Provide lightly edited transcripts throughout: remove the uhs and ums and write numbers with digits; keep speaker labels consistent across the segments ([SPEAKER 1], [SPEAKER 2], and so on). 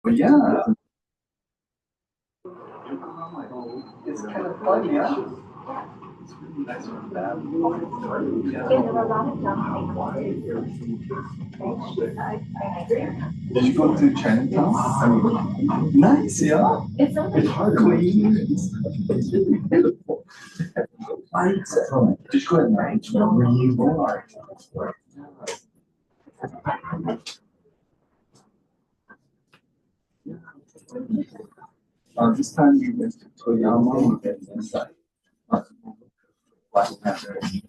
[SPEAKER 1] But yeah. It's kind of fun, yeah. It's really nice from that. Did you go to Chinatown? I mean, nice, yeah. It's hard to clean. It's really beautiful. Did you go at night? Really more. This time we went to Toyama and inside. Black Panther. And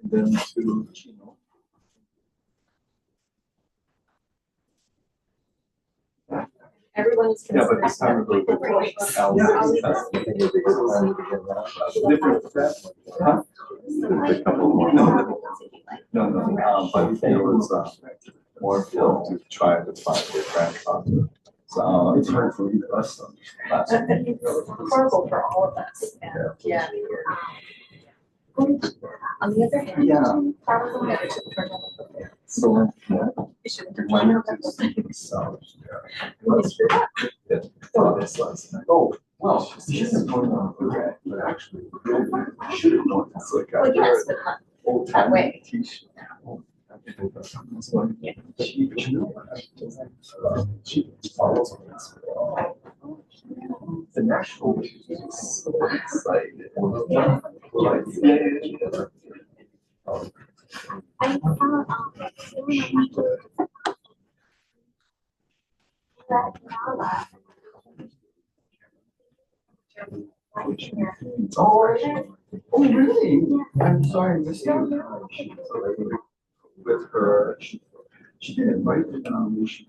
[SPEAKER 1] then to Chino.
[SPEAKER 2] Everyone's
[SPEAKER 1] Yeah, but this time we're going different. Huh? No. But it was more fun to try to find your grandfather. So it's hard for us.
[SPEAKER 2] It's horrible for all of us. And yeah. On the other hand,
[SPEAKER 1] So
[SPEAKER 2] it should
[SPEAKER 1] we wanted to see so oh well, she should have gone on okay, but actually she should have gone. It's like
[SPEAKER 2] well, yes, but not
[SPEAKER 1] old
[SPEAKER 2] that way.
[SPEAKER 1] T-shirt. She follows on this. The national is so excited. Oh, really? I'm sorry, I missed you. With her, she didn't write the nomination.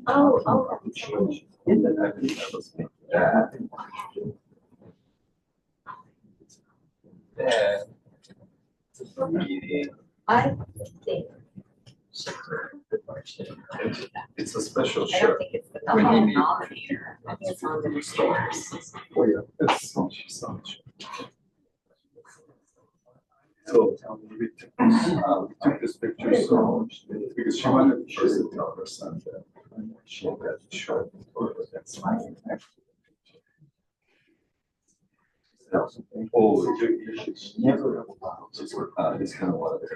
[SPEAKER 2] Oh.
[SPEAKER 1] In the I think that was that. Then meeting.
[SPEAKER 2] I think.
[SPEAKER 1] It's a special
[SPEAKER 2] I don't
[SPEAKER 1] shirt.
[SPEAKER 2] think it's the denominator. I think it's on the restores.
[SPEAKER 1] Oh yeah, it's so much. So we took this picture so because she wanted first to tell her son that she got the shirt. That's fine. Oh, she's never it's kind of one of the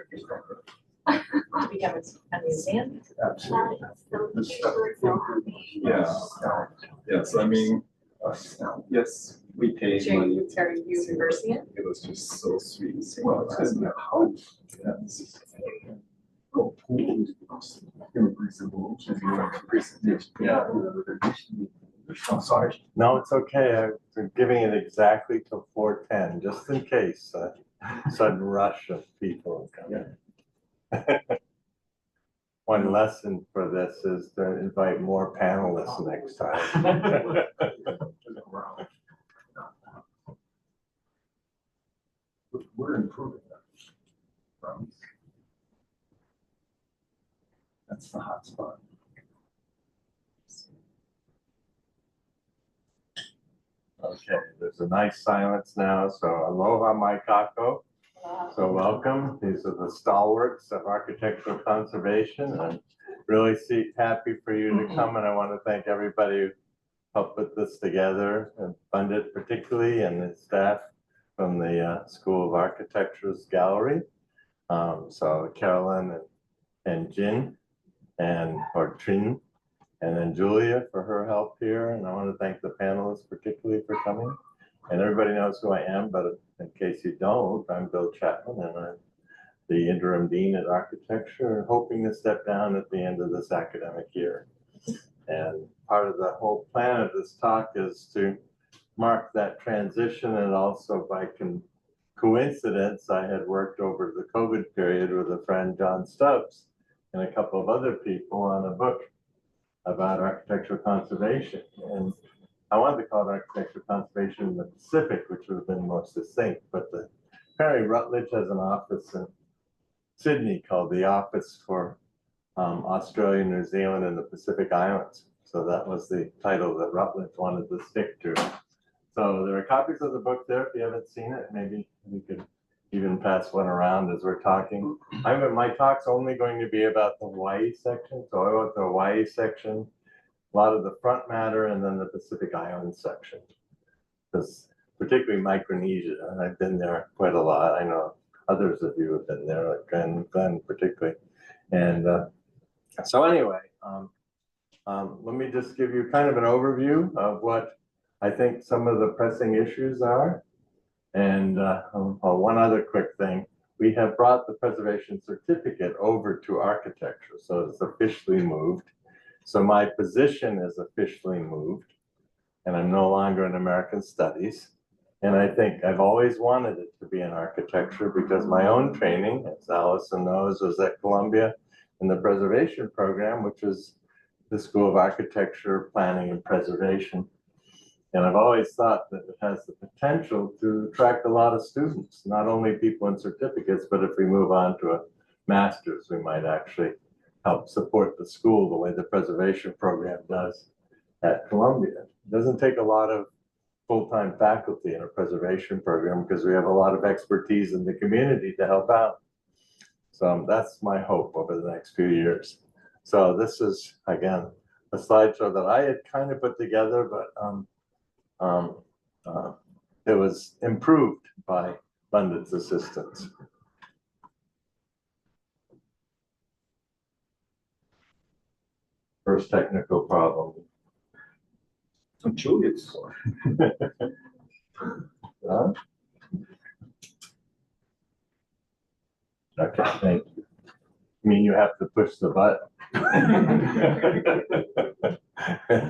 [SPEAKER 2] To become a museum.
[SPEAKER 1] absolutely. Yeah, so I mean, yes, we paid money.
[SPEAKER 2] Are you reversing it?
[SPEAKER 1] It was just so sweet. Well, it's because of the house. Yeah. I'm sorry.
[SPEAKER 3] No, it's okay. I'm giving it exactly till 4:10, just in case sudden rush of people coming. One lesson for this is to invite more panelists next time.
[SPEAKER 1] We're improving that. That's the hot spot.
[SPEAKER 3] Okay, there's a nice silence now, so aloha mai kako. So welcome. These are the stalwarts of architectural conservation. I'm really happy for you to come, and I want to thank everybody who helped put this together and fund it, particularly, and the staff from the School of Architecture's gallery. So Carolyn and Jin or Trin, and then Julia for her help here. And I want to thank the panelists particularly for coming. And everybody knows who I am, but in case you don't, I'm Bill Chapman, and I'm the interim dean at architecture, hoping to step down at the end of this academic year. And part of the whole plan of this talk is to mark that transition, and also by coincidence, I had worked over the COVID period with a friend, John Stubbs, and a couple of other people on a book about architectural conservation. And I wanted to call it architectural conservation in the Pacific, which would have been more succinct, but apparently Rutledge has an office in Sydney called the Office for Australia, New Zealand, and the Pacific Islands. So that was the title that Rutledge wanted to stick to. So there are copies of the book there. If you haven't seen it, maybe you could even pass one around as we're talking. My talk's only going to be about the Hawaii section. So I wrote the Hawaii section, a lot of the front matter, and then the Pacific Islands section. Because particularly Micronesia, I've been there quite a lot. I know others of you have been there, like Glenn particularly. And so anyway, let me just give you kind of an overview of what I think some of the pressing issues are. And one other quick thing, we have brought the preservation certificate over to architecture, so it's officially moved. So my position is officially moved, and I'm no longer in American Studies. And I think I've always wanted it to be in architecture because my own training, as Allison knows, was at Columbia in the preservation program, which is the School of Architecture, Planning, and Preservation. And I've always thought that it has the potential to attract a lot of students, not only people in certificates, but if we move on to a master's, we might actually help support the school the way the preservation program does at Columbia. It doesn't take a lot of full-time faculty in a preservation program because we have a lot of expertise in the community to help out. So that's my hope over the next few years. So this is, again, a slideshow that I had kind of put together, but it was improved by London's assistance. First technical problem.
[SPEAKER 1] Julius.
[SPEAKER 3] Huh? Okay, thank you. I mean, you have to push the button.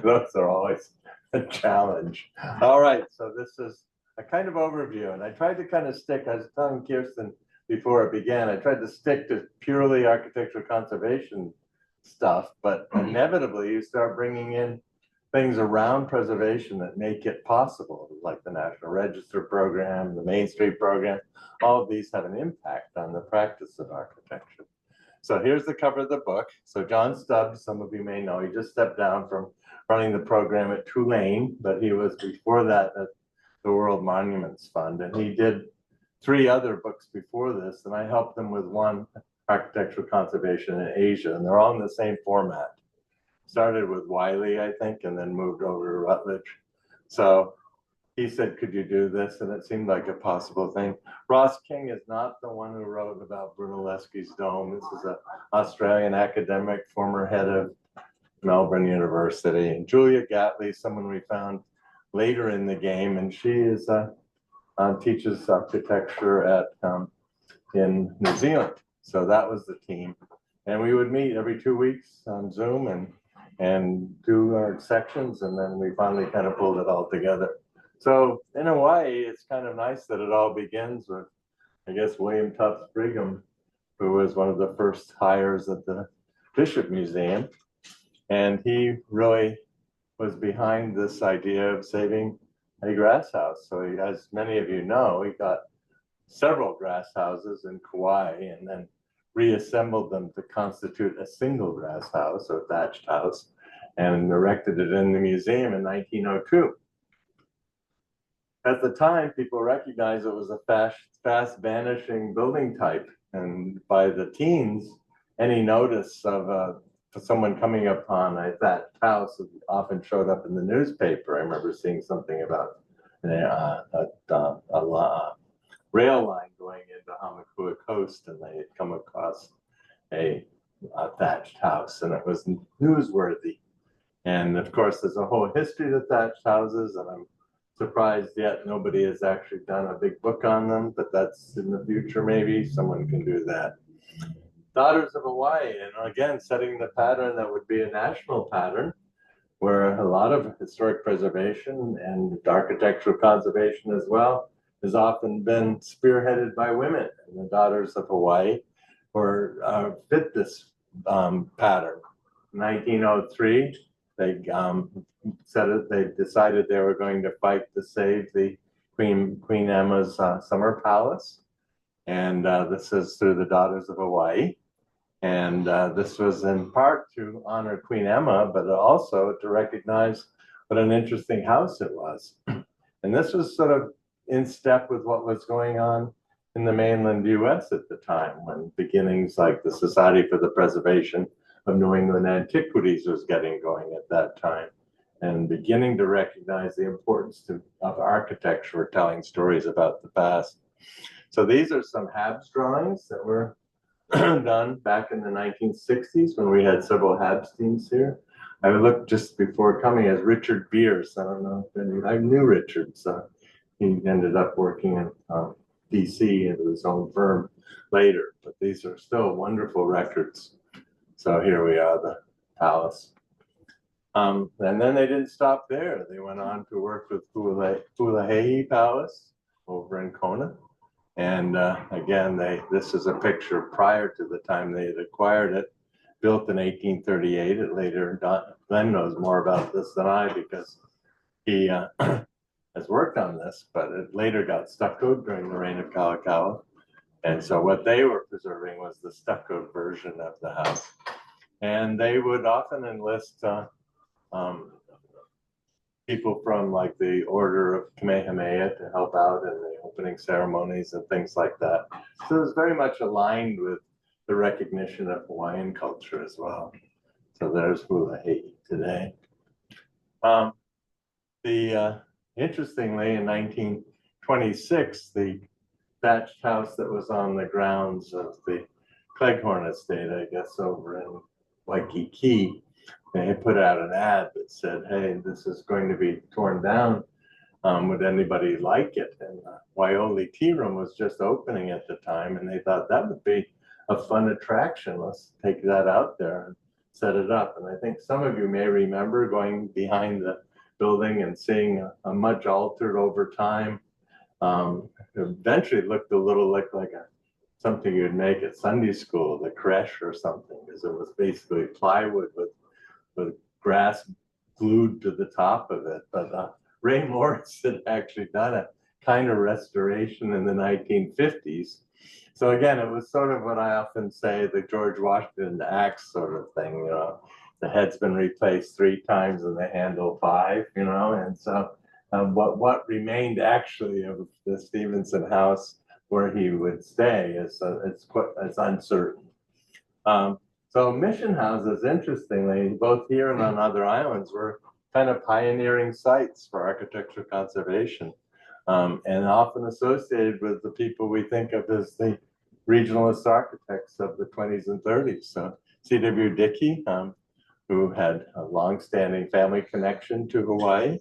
[SPEAKER 3] Those are always a challenge. All right, so this is a kind of overview, and I tried to kind of stick, I was telling Kirsten before it began, I tried to stick to purely architectural conservation stuff, but inevitably you start bringing in things around preservation that make it possible, like the National Register program, the Main Street program. All of these have an impact on the practice of architecture. So here's the cover of the book. So John Stubbs, some of you may know, he just stepped down from running the program at Tulane, but he was before that at the World Monuments Fund, and he did 3 other books before this, and I helped him with one, Architectural Conservation in Asia, and they're all in the same format. Started with Wiley, I think, and then moved over to Rutledge. So he said, could you do this? And it seemed like a possible thing. Ross King is not the one who wrote about Brunelleschi's dome. This is an Australian academic, former head of Melbourne University. And Julia Gatley, someone we found later in the game, and she is teaches architecture at in New Zealand. So that was the team. And we would meet every 2 weeks on Zoom and do our sections, and then we finally kind of pulled it all together. So in a way, it's kind of nice that it all begins with, I guess, William Tufts Brigham, who was one of the first hires at the Bishop Museum. And he really was behind this idea of saving a grass house. So he, as many of you know, he got several grass houses in Kauai and then reassembled them to constitute a single grass house or thatched house and erected it in the museum in 1902. At the time, people recognized it was a fast vanishing building type. And by the teens, any notice of someone coming upon a thatched house often showed up in the newspaper. I remember seeing something about a rail line going into Hamakua Coast, and they had come across a thatched house, and it was newsworthy. And of course, there's a whole history of thatched houses, and I'm surprised yet nobody has actually done a big book on them, but that's in the future, maybe someone can do that. Daughters of Hawaii, and again, setting the pattern that would be a national pattern, where a lot of historic preservation and architectural conservation as well has often been spearheaded by women. And the Daughters of Hawaii were fit this pattern. In 1903, they decided they were going to fight to save the Queen Emma's summer palace. And this is through the Daughters of Hawaii. And this was in part to honor Queen Emma, but also to recognize what an interesting house it was. And this was sort of in step with what was going on in the mainland US at the time, when beginnings like the Society for the Preservation of New England Antiquities was getting going at that time, and beginning to recognize the importance of architecture telling stories about the past. So these are some Habs drawings that were done back in the 1960s when we had several Habs teams here. I looked just before coming as Richard Bierce. I don't know if I knew Richard, so he ended up working in DC into his own firm later. But these are still wonderful records. So here we are, the palace. And then they didn't stop there. They went on to work with Pu'ulahei Palace over in Kona. And again, this is a picture prior to the time they had acquired it, built in 1838. It later, Glenn knows more about this than I because he has worked on this, but it later got stuccoed during the reign of Kalakaua. And so what they were preserving was the stuccoed version of the house. And they would often enlist people from like the Order of Kamehameha to help out in the opening ceremonies and things like that. So it was very much aligned with the recognition of Hawaiian culture as well. So there's Pu'ulahei today. Interestingly, in 1926, the thatched house that was on the grounds of the Cleghorn estate, I guess, over in Waikiki, they had put out an ad that said, hey, this is going to be torn down. Would anybody like it? And Waioli Tea Room was just opening at the time, and they thought that would be a fun attraction. Let's take that out there and set it up. And I think some of you may remember going behind the building and seeing a much altered over time. Eventually looked a little like something you'd make at Sunday school, the creche or something, because it was basically plywood with grass glued to the top of it. But Ray Morris had actually done a kind of restoration in the 1950s. So again, it was sort of what I often say, the George Washington axe sort of thing, you know. The head's been replaced 3 times and the handle 5, you know. And so what remained actually of the Stevenson house where he would stay is it's uncertain. So mission houses, interestingly, both here and on other islands, were kind of pioneering sites for architecture conservation, and often associated with the people we think of as the regionalist architects of the 20s and 30s. So C.W. Dickey, who had a long-standing family connection to Hawaii,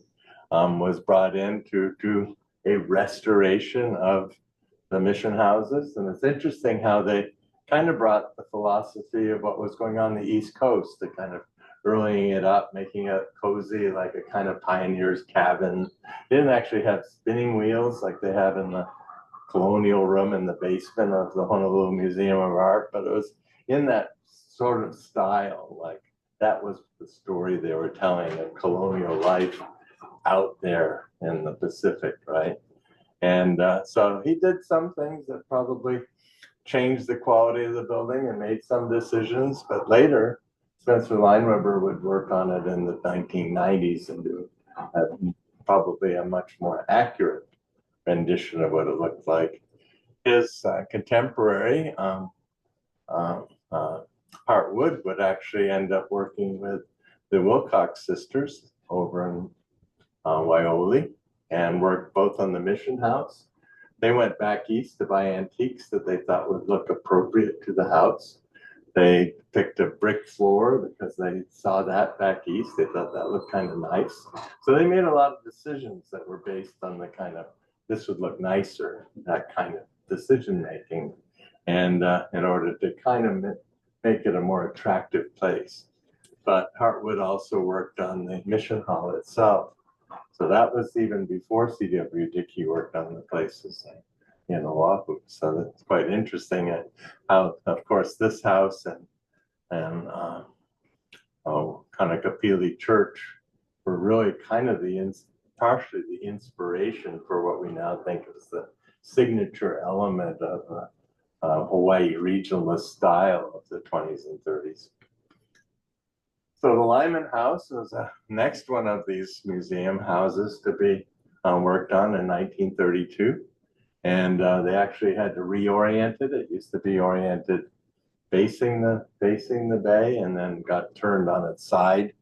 [SPEAKER 3] was brought in to do a restoration of the mission houses. And it's interesting how they kind of brought the philosophy of what was going on the East Coast, the kind of earlying it up, making it cozy, like a kind of pioneer's cabin. They didn't actually have spinning wheels like they have in the colonial room in the basement of the Honolulu Museum of Art, but it was in that sort of style. Like that was the story they were telling of colonial life out there in the Pacific, right? And so he did some things that probably changed the quality of the building and made some decisions, but later Spencer Lineweber would work on it in the 1990s and do probably a much more accurate rendition of what it looked like. His contemporary, Hart Wood, would actually end up working with the Wilcox sisters over in Waioli and worked both on the mission house. They went back east to buy antiques that they thought would look appropriate to the house. They picked a brick floor because they saw that back east. They thought that looked kind of nice. So they made a lot of decisions that were based on the kind of, this would look nicer, that kind of decision making. And in order to kind of make it a more attractive place. But Hartwood also worked on the mission hall itself. So that was even before C.W. Dickey worked on the places in Oahu. So that's quite interesting how, of course, this house and Kanakapili Church were really kind of partially the inspiration for what we now think is the signature element of Hawaii regionalist style of the 20s and 30s. So the Lyman House was the next one of these museum houses to be worked on in 1932. And they actually had to reorient it. It used to be oriented facing the bay, and then got turned on its side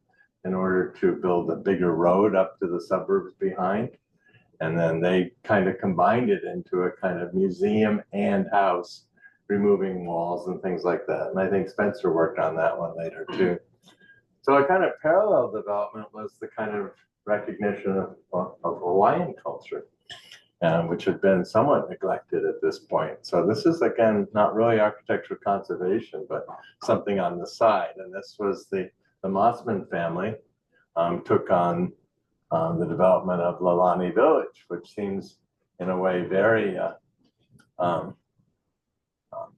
[SPEAKER 3] in order to build a bigger road up to the suburbs behind. And then they kind of combined it into a kind of museum and house, removing walls and things like that. And I think Spencer worked on that one later too. So a kind of parallel development was the kind of recognition of Hawaiian culture, which had been somewhat neglected at this point. So this is, again, not really architectural conservation, but something on the side. And this was the Mossman family took on the development of Lalani Village, which seems in a way very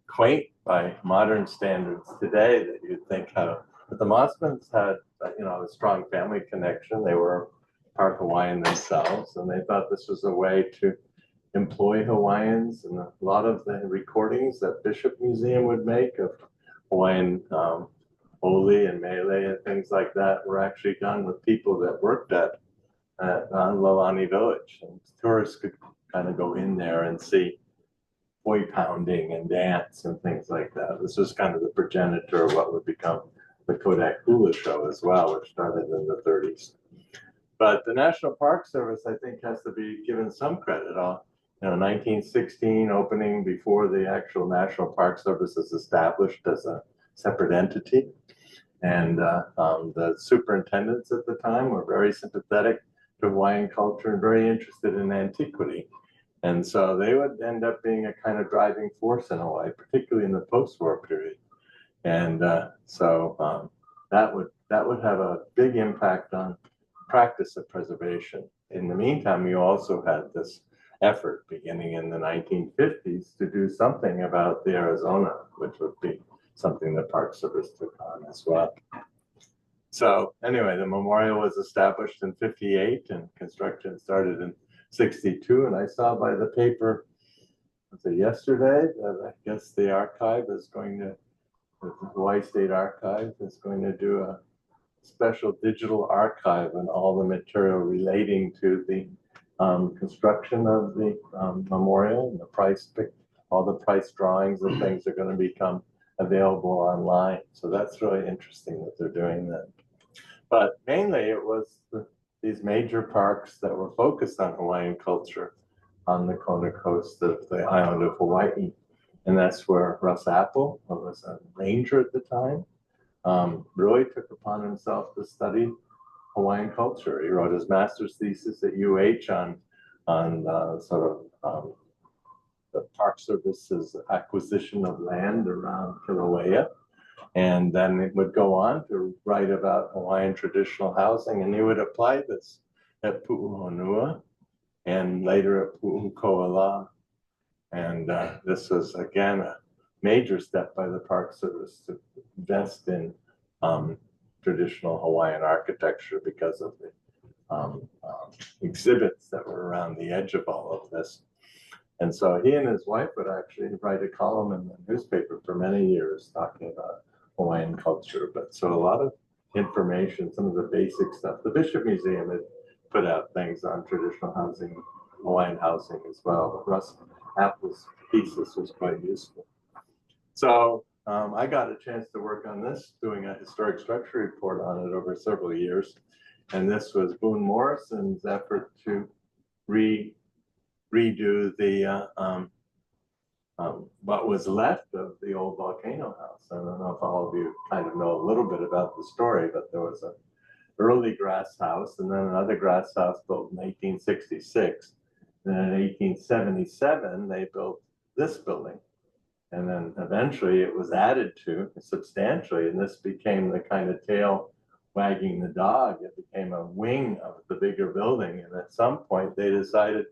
[SPEAKER 3] quaint by modern standards today, that you'd think how, but the Mossmans had, a strong family connection. They were part Hawaiian themselves, and they thought this was a way to employ Hawaiians. And a lot of the recordings that Bishop Museum would make of Hawaiian oli and mele and things like that were actually done with people that worked at Lalani Village. And tourists could kind of go in there and see poi pounding and dance and things like that. This was kind of the progenitor of what would become the Kodak Hula Show as well, which started in the 30s. But the National Park Service, I think, has to be given some credit on, 1916 opening before the actual National Park Service is established as a separate entity. And the superintendents at the time were very sympathetic to Hawaiian culture and very interested in antiquity. And so they would end up being a kind of driving force in Hawaii, particularly in the post-war period. And so that would have a big impact on practice of preservation. In the meantime, you also had this effort beginning in the 1950s to do something about the Arizona, which would be something the Park Service took on as well. So anyway, the memorial was established in 58 and construction started in 62. And I saw by the paper, was it yesterday, that I guess the archive is going to, the Hawaii State Archive is going to do a special digital archive and all the material relating to the construction of the memorial and the price, all the price drawings and things are going to become available online. So that's really interesting that they're doing that. But mainly it was these major parks that were focused on Hawaiian culture on the Kona coast of the island of Hawaii. And that's where Russ Apple, who was a ranger at the time, really took upon himself to study Hawaiian culture. He wrote his master's thesis at UH on sort of the Park Service's acquisition of land around Kilauea. And then it would go on to write about Hawaiian traditional housing, and he would apply this at Pu'uhonua and later at Pu'ukoala. And this was, again, a major step by the Park Service to invest in traditional Hawaiian architecture because of the exhibits that were around the edge of all of this. And so he and his wife would actually write a column in the newspaper for many years talking about Hawaiian culture. But so a lot of information, some of the basic stuff. The Bishop Museum had put out things on traditional housing, Hawaiian housing as well. But Russ Apple's thesis was quite useful. So I got a chance to work on this, doing a historic structure report on it over several years. And this was Boone Morrison's effort to redo the what was left of the old volcano house. I don't know if all of you kind of know a little bit about the story, but there was an early grass house and then another grass house built in 1866. And then in 1877, they built this building. And then eventually it was added to substantially, and this became the kind of tail wagging the dog. It became a wing of the bigger building. And at some point they decided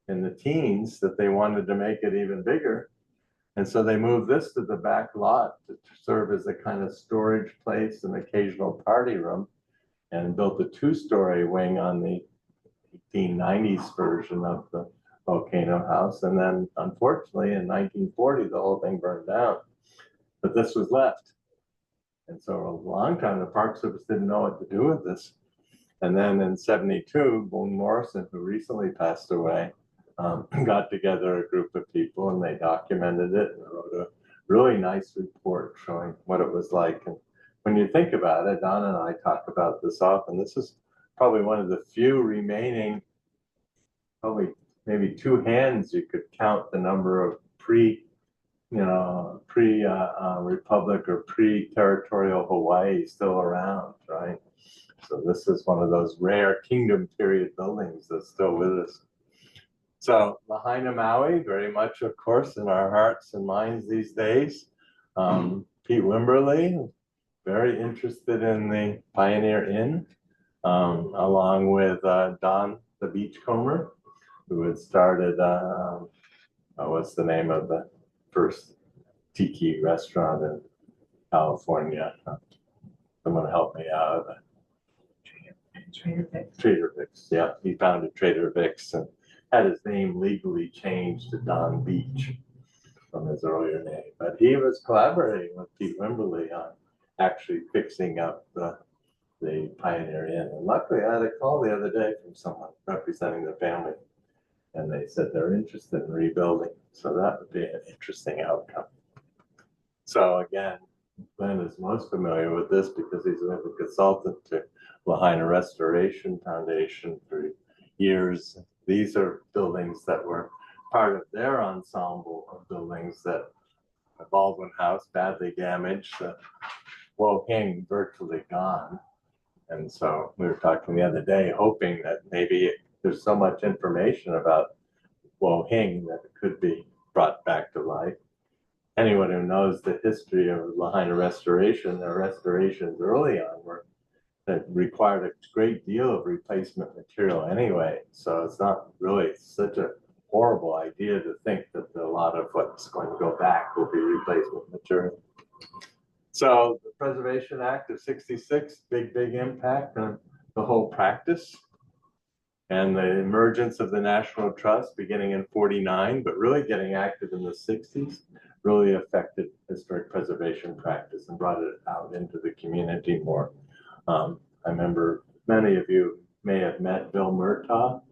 [SPEAKER 3] in the teens that they wanted to make it even bigger. And so they moved this to the back lot to serve as a kind of storage place and occasional party room, and built a two-story wing on the 1890s version of the volcano house. And then unfortunately in 1940, the whole thing burned down, but this was left. And so a long time, the Park Service didn't know what to do with this. And then in 72, Boone Morrison, who recently passed away, got together a group of people and they documented it and wrote a really nice report showing what it was like. And when you think about it, Don and I talk about this often. This is probably one of the few remaining, probably maybe two hands you could count the number of pre-Republic or pre-territorial Hawaii still around, right? So this is one of those rare kingdom period buildings that's still with us. So Lahaina Maui, very much, of course, in our hearts and minds these days. Pete Wimberly, very interested in the Pioneer Inn, along with Don the Beachcomber, who had started, what's the name of the first tiki restaurant in California? Someone help me out. Trader Vic's, yeah. He founded Trader Vic's and had his name legally changed to Don Beach from his earlier name. But he was collaborating with Pete Wimberly on actually fixing up the Pioneer Inn. And luckily, I had a call the other day from someone representing the family, and they said they're interested in rebuilding. So that would be an interesting outcome. So again, Glenn is most familiar with this because he's been a consultant to Lahaina Restoration Foundation for years. These are buildings that were part of their ensemble of buildings that the Baldwin House badly damaged, the Wohing virtually gone. And so we were talking the other day, hoping that maybe there's so much information about Wohing that it could be brought back to life. Anyone who knows the history of Lahaina restoration, their restorations early on were that required a great deal of replacement material anyway. So it's not really such a horrible idea to think that a lot of what's going to go back will be replacement material. So the Preservation Act of '66, big impact on the whole practice. And the emergence of the National Trust beginning in '49, but really getting active in the '60s, really affected historic preservation practice and brought it out into the community more. I remember many of you may have met Bill Murtaugh,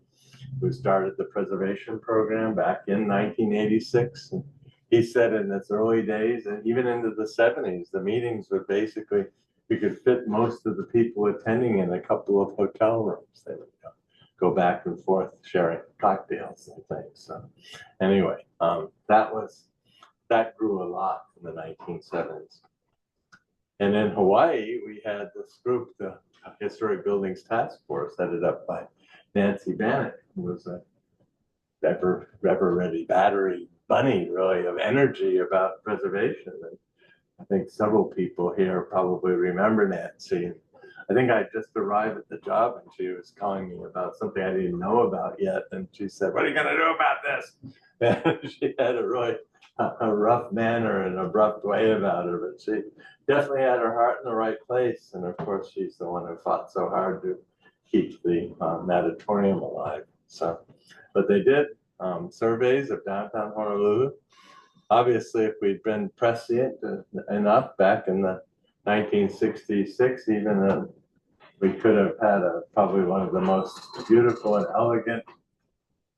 [SPEAKER 3] who started the preservation program back in 1986. And he said in its early days, and even into the '70s, the meetings would basically, we could fit most of the people attending in a couple of hotel rooms. They would go back and forth sharing cocktails and things. So anyway, that grew a lot in the 1970s. And in Hawaii, we had this group, the Historic Buildings Task Force, headed up by Nancy Bannock, who was a ever-ready battery bunny, really, of energy about preservation. And I think several people here probably remember Nancy. I think I just arrived at the job and she was calling me about something I didn't know about yet. And she said, "What are you going to do about this?" And she had a really rough manner and abrupt way about her, but she definitely had her heart in the right place. And of course, she's the one who fought so hard to keep the natatorium alive. So, but they did surveys of downtown Honolulu. Obviously, if we'd been prescient enough back in the 1966, even we could have had probably one of the most beautiful and elegant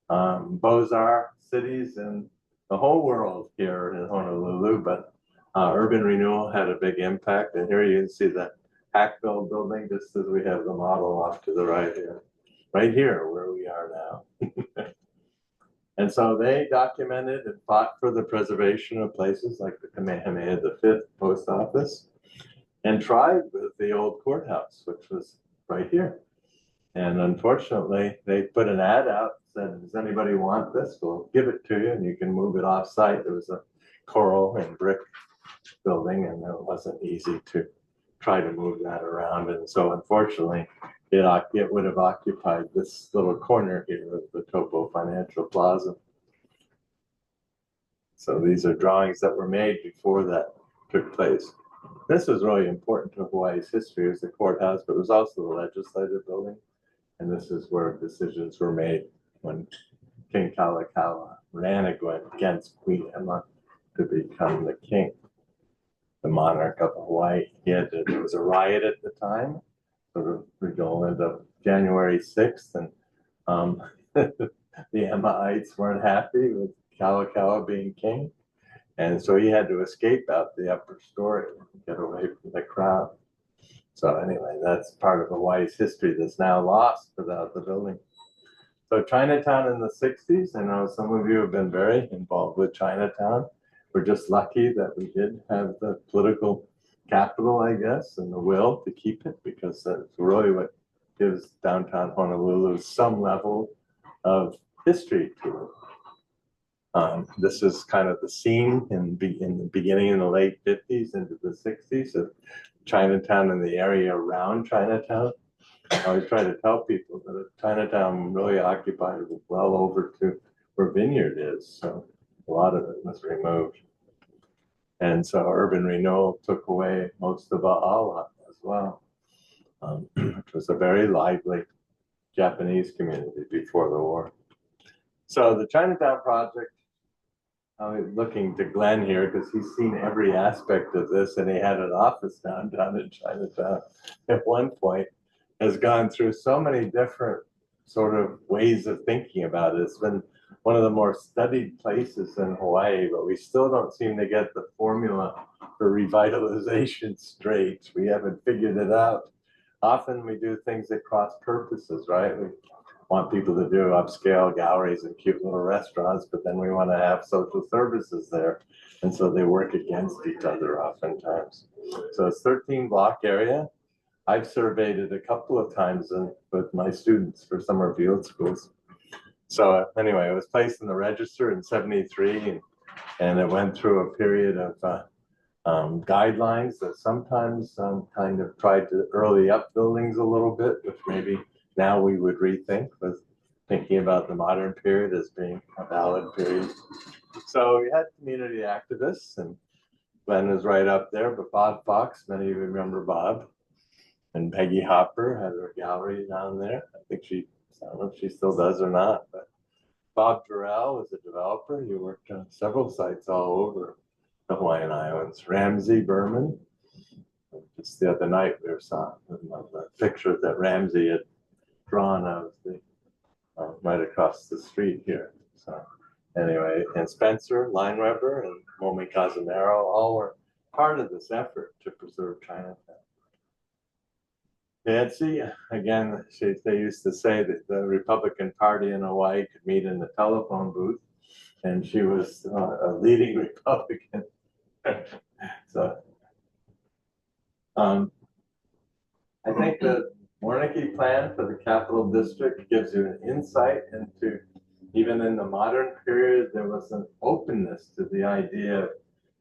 [SPEAKER 3] Beaux-Arts cities in the whole world here in Honolulu, but urban renewal had a big impact. And here you can see the Hackville building, just as we have the model off to the right here where we are now. And so they documented and fought for the preservation of places like the Kamehameha V post office, and tried with the old courthouse, which was right here. And unfortunately, they put an ad out, said, "Does anybody want this? We'll give it to you and you can move it off site." There was a coral and brick building and it wasn't easy to try to move that around. And so unfortunately, it would have occupied this little corner here of the Topo Financial Plaza. So these are drawings that were made before that took place. This was really important to Hawaii's history as the courthouse, but it was also the legislative building. And this is where decisions were made when King Kalakaua ran against Queen Emma to become the king, the monarch of Hawaii. There was a riot at the time, sort of going into January 6th, and the Emmaites weren't happy with Kalakaua being king. And so he had to escape out the upper story and get away from the crowd. So anyway, that's part of Hawaii's history that's now lost without the building. So Chinatown in the 60s, I know some of you have been very involved with Chinatown. We're just lucky that we did have the political capital, I guess, and the will to keep it, because that's really what gives downtown Honolulu some level of history to it. This is kind of the scene in the beginning in the late 50s into the 60s of Chinatown and the area around Chinatown. I always try to tell people that Chinatown really occupied well over to where Vineyard is, so a lot of it was removed. And so urban renewal took away most of Ala as well, which was a very lively Japanese community before the war. So the Chinatown project, I'm looking to Glenn here because he's seen every aspect of this, and he had an office downtown in Chinatown at one point, has gone through so many different sort of ways of thinking about it. It's been one of the more studied places in Hawaii, but we still don't seem to get the formula for revitalization straight. We haven't figured it out. Often we do things at cross purposes, right? We want people to do upscale galleries and cute little restaurants, but then we want to have social services there. And so they work against each other oftentimes. So it's 13 block area. I've surveyed it a couple of times with my students for summer field schools. So anyway, it was placed in the register in '73, and it went through a period of guidelines that sometimes kind of tried to early up buildings a little bit, which maybe now we would rethink, with thinking about the modern period as being a valid period. So we had community activists, and Glenn is right up there, but Bob Fox, many of you remember Bob, and Peggy Hopper had her gallery down there. I don't know if she still does or not, but Bob Durrell was a developer. He worked on several sites all over the Hawaiian Islands. Ramsey Berman, just the other night we saw the picture that Ramsey had drawn of the right across the street here. So anyway, and Spencer Lineweber and Momi Cazimero all were part of this effort to preserve Chinatown. Nancy, again, they used to say that the Republican Party in Hawaii could meet in the telephone booth, and she was a leading Republican. So I think the Warnke plan for the Capital District gives you an insight into, even in the modern period, there was an openness to the idea of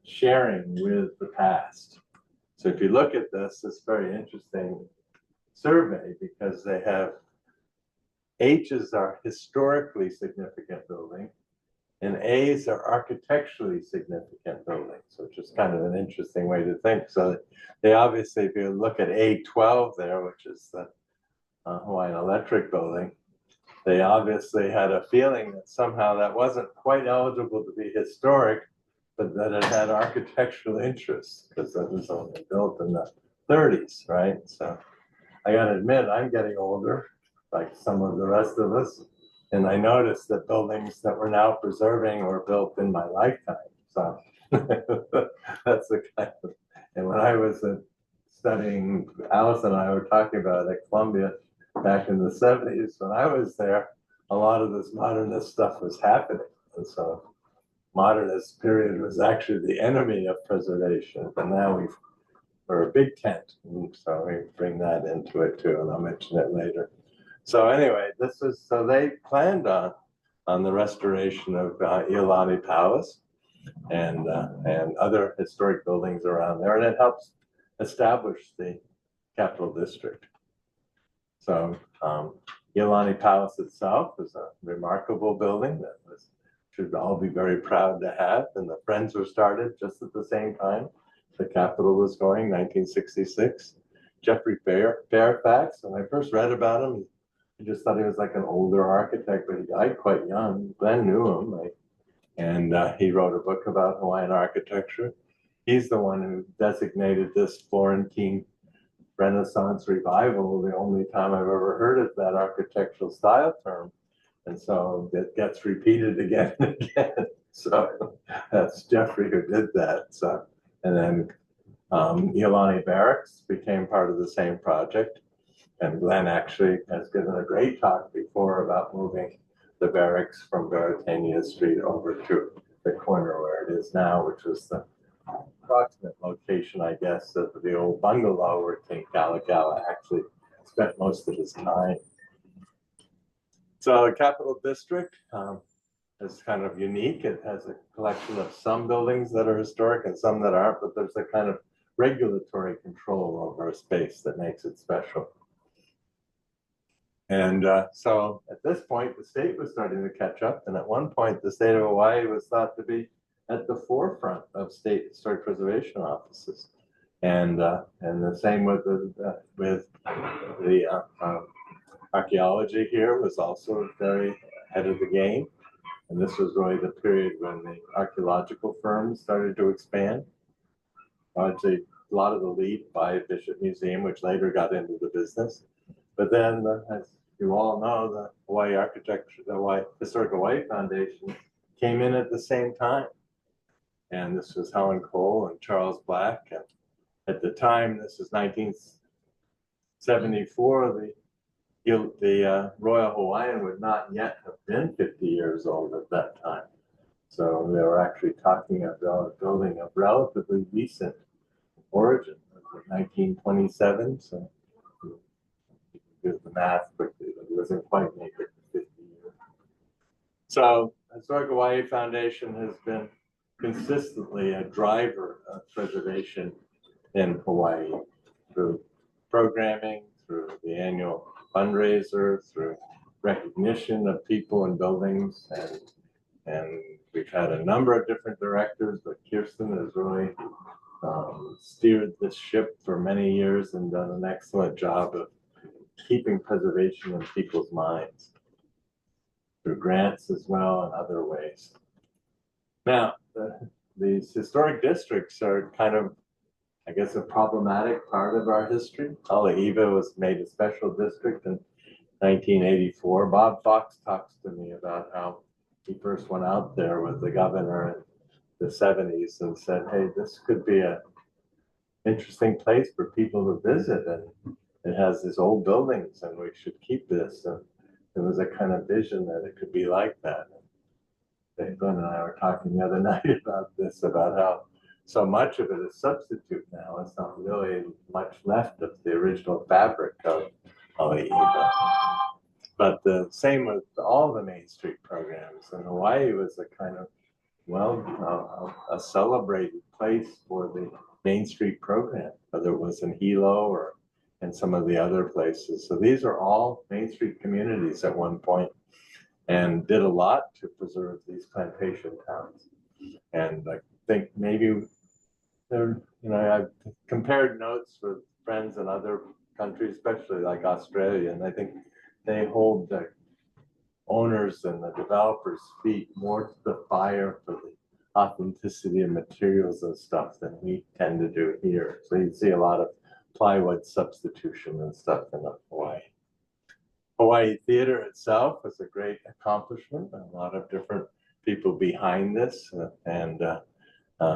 [SPEAKER 3] sharing with the past. So if you look at this, it's very interesting survey, because they have H's are historically significant building and A's are architecturally significant buildings, which is kind of an interesting way to think. So they obviously, if you look at A12 there, which is the Hawaiian Electric building, they obviously had a feeling that somehow that wasn't quite eligible to be historic, but that it had architectural interest, because that was only built in the 30s, right? So I gotta admit, I'm getting older, like some of the rest of us, and I noticed that buildings that we're now preserving were built in my lifetime. So that's the kind of, and when I was studying, Alice and I were talking about at Columbia back in the 70s, when I was there, a lot of this modernist stuff was happening. And so modernist period was actually the enemy of preservation, but now we're a big tent, and so we bring that into it too, and I'll mention it later. So anyway, so they planned on the restoration of Iolani Palace and other historic buildings around there, and it helps establish the Capital District. So Iolani Palace itself is a remarkable building that should all be very proud to have, and the Friends were started just at the same time the Capitol was going, 1966. Jeffrey Fairfax, when I first read about him, I just thought he was like an older architect, but he died quite young. Glenn knew him, and he wrote a book about Hawaiian architecture. He's the one who designated this Florentine Renaissance revival, the only time I've ever heard of that architectural style term, And so it gets repeated again and again. So that's Jeffrey who did that. So, and then Iolani Barracks became part of the same project. And Glenn actually has given a great talk before about moving the barracks from Baratania Street over to the corner where it is now, which was the approximate location, I guess, of the old bungalow where King Kalakaua actually spent most of his time. So the Capital District is kind of unique. It has a collection of some buildings that are historic and some that aren't, but there's a kind of regulatory control over a space that makes it special. And so at this point, the state was starting to catch up. And at one point, the state of Hawaii was thought to be at the forefront of state historic preservation offices. And the same with the archaeology here was also very ahead of the game. And this was really the period when the archaeological firms started to expand. I'd say a lot of the lead by Bishop Museum, which later got into the business. But then, as you all know, the Hawaii Architecture, the Hawaii Historic Hawaii Foundation came in at the same time. And this was Helen Cole and Charles Black. And at the time, this is 1974, the Royal Hawaiian would not yet have been 50 years old at that time. So they were actually talking about building a relatively recent origin, 1927. So you can do the math quickly, but it doesn't quite make it 50 years. So Historic Hawaii Foundation has been consistently a driver of preservation in Hawaii through programming, through the annual fundraiser, through recognition of people and buildings, and we've had a number of different directors, but Kirsten has really steered this ship for many years and done an excellent job of keeping preservation in people's minds through grants as well and other ways. Now, these historic districts are kind of, I guess, a problematic part of our history. Haleiwa was made a special district in 1984. Bob Fox talks to me about how he first went out there with the governor in the 70s and said, hey, this could be an interesting place for people to visit. And it has these old buildings and we should keep this. And there was a kind of vision that it could be like that. Glenn and I were talking the other night about this, about how so much of it is substitute now. It's not really much left of the original fabric of Haleiwa. But the same with all the Main Street programs. And Hawaii was a kind of, well, a celebrated place for the Main Street program, whether it was in Hilo or in some of the other places. So these are all Main Street communities at one point, and did a lot to preserve these plantation towns. And I think maybe there, I've compared notes with friends in other countries, especially like Australia, and I think they hold the owners and the developers' feet more to the fire for the authenticity of materials and stuff than we tend to do here. So you see a lot of plywood substitution and stuff in Hawaii. Hawaii Theater itself was a great accomplishment. A lot of different people behind this, and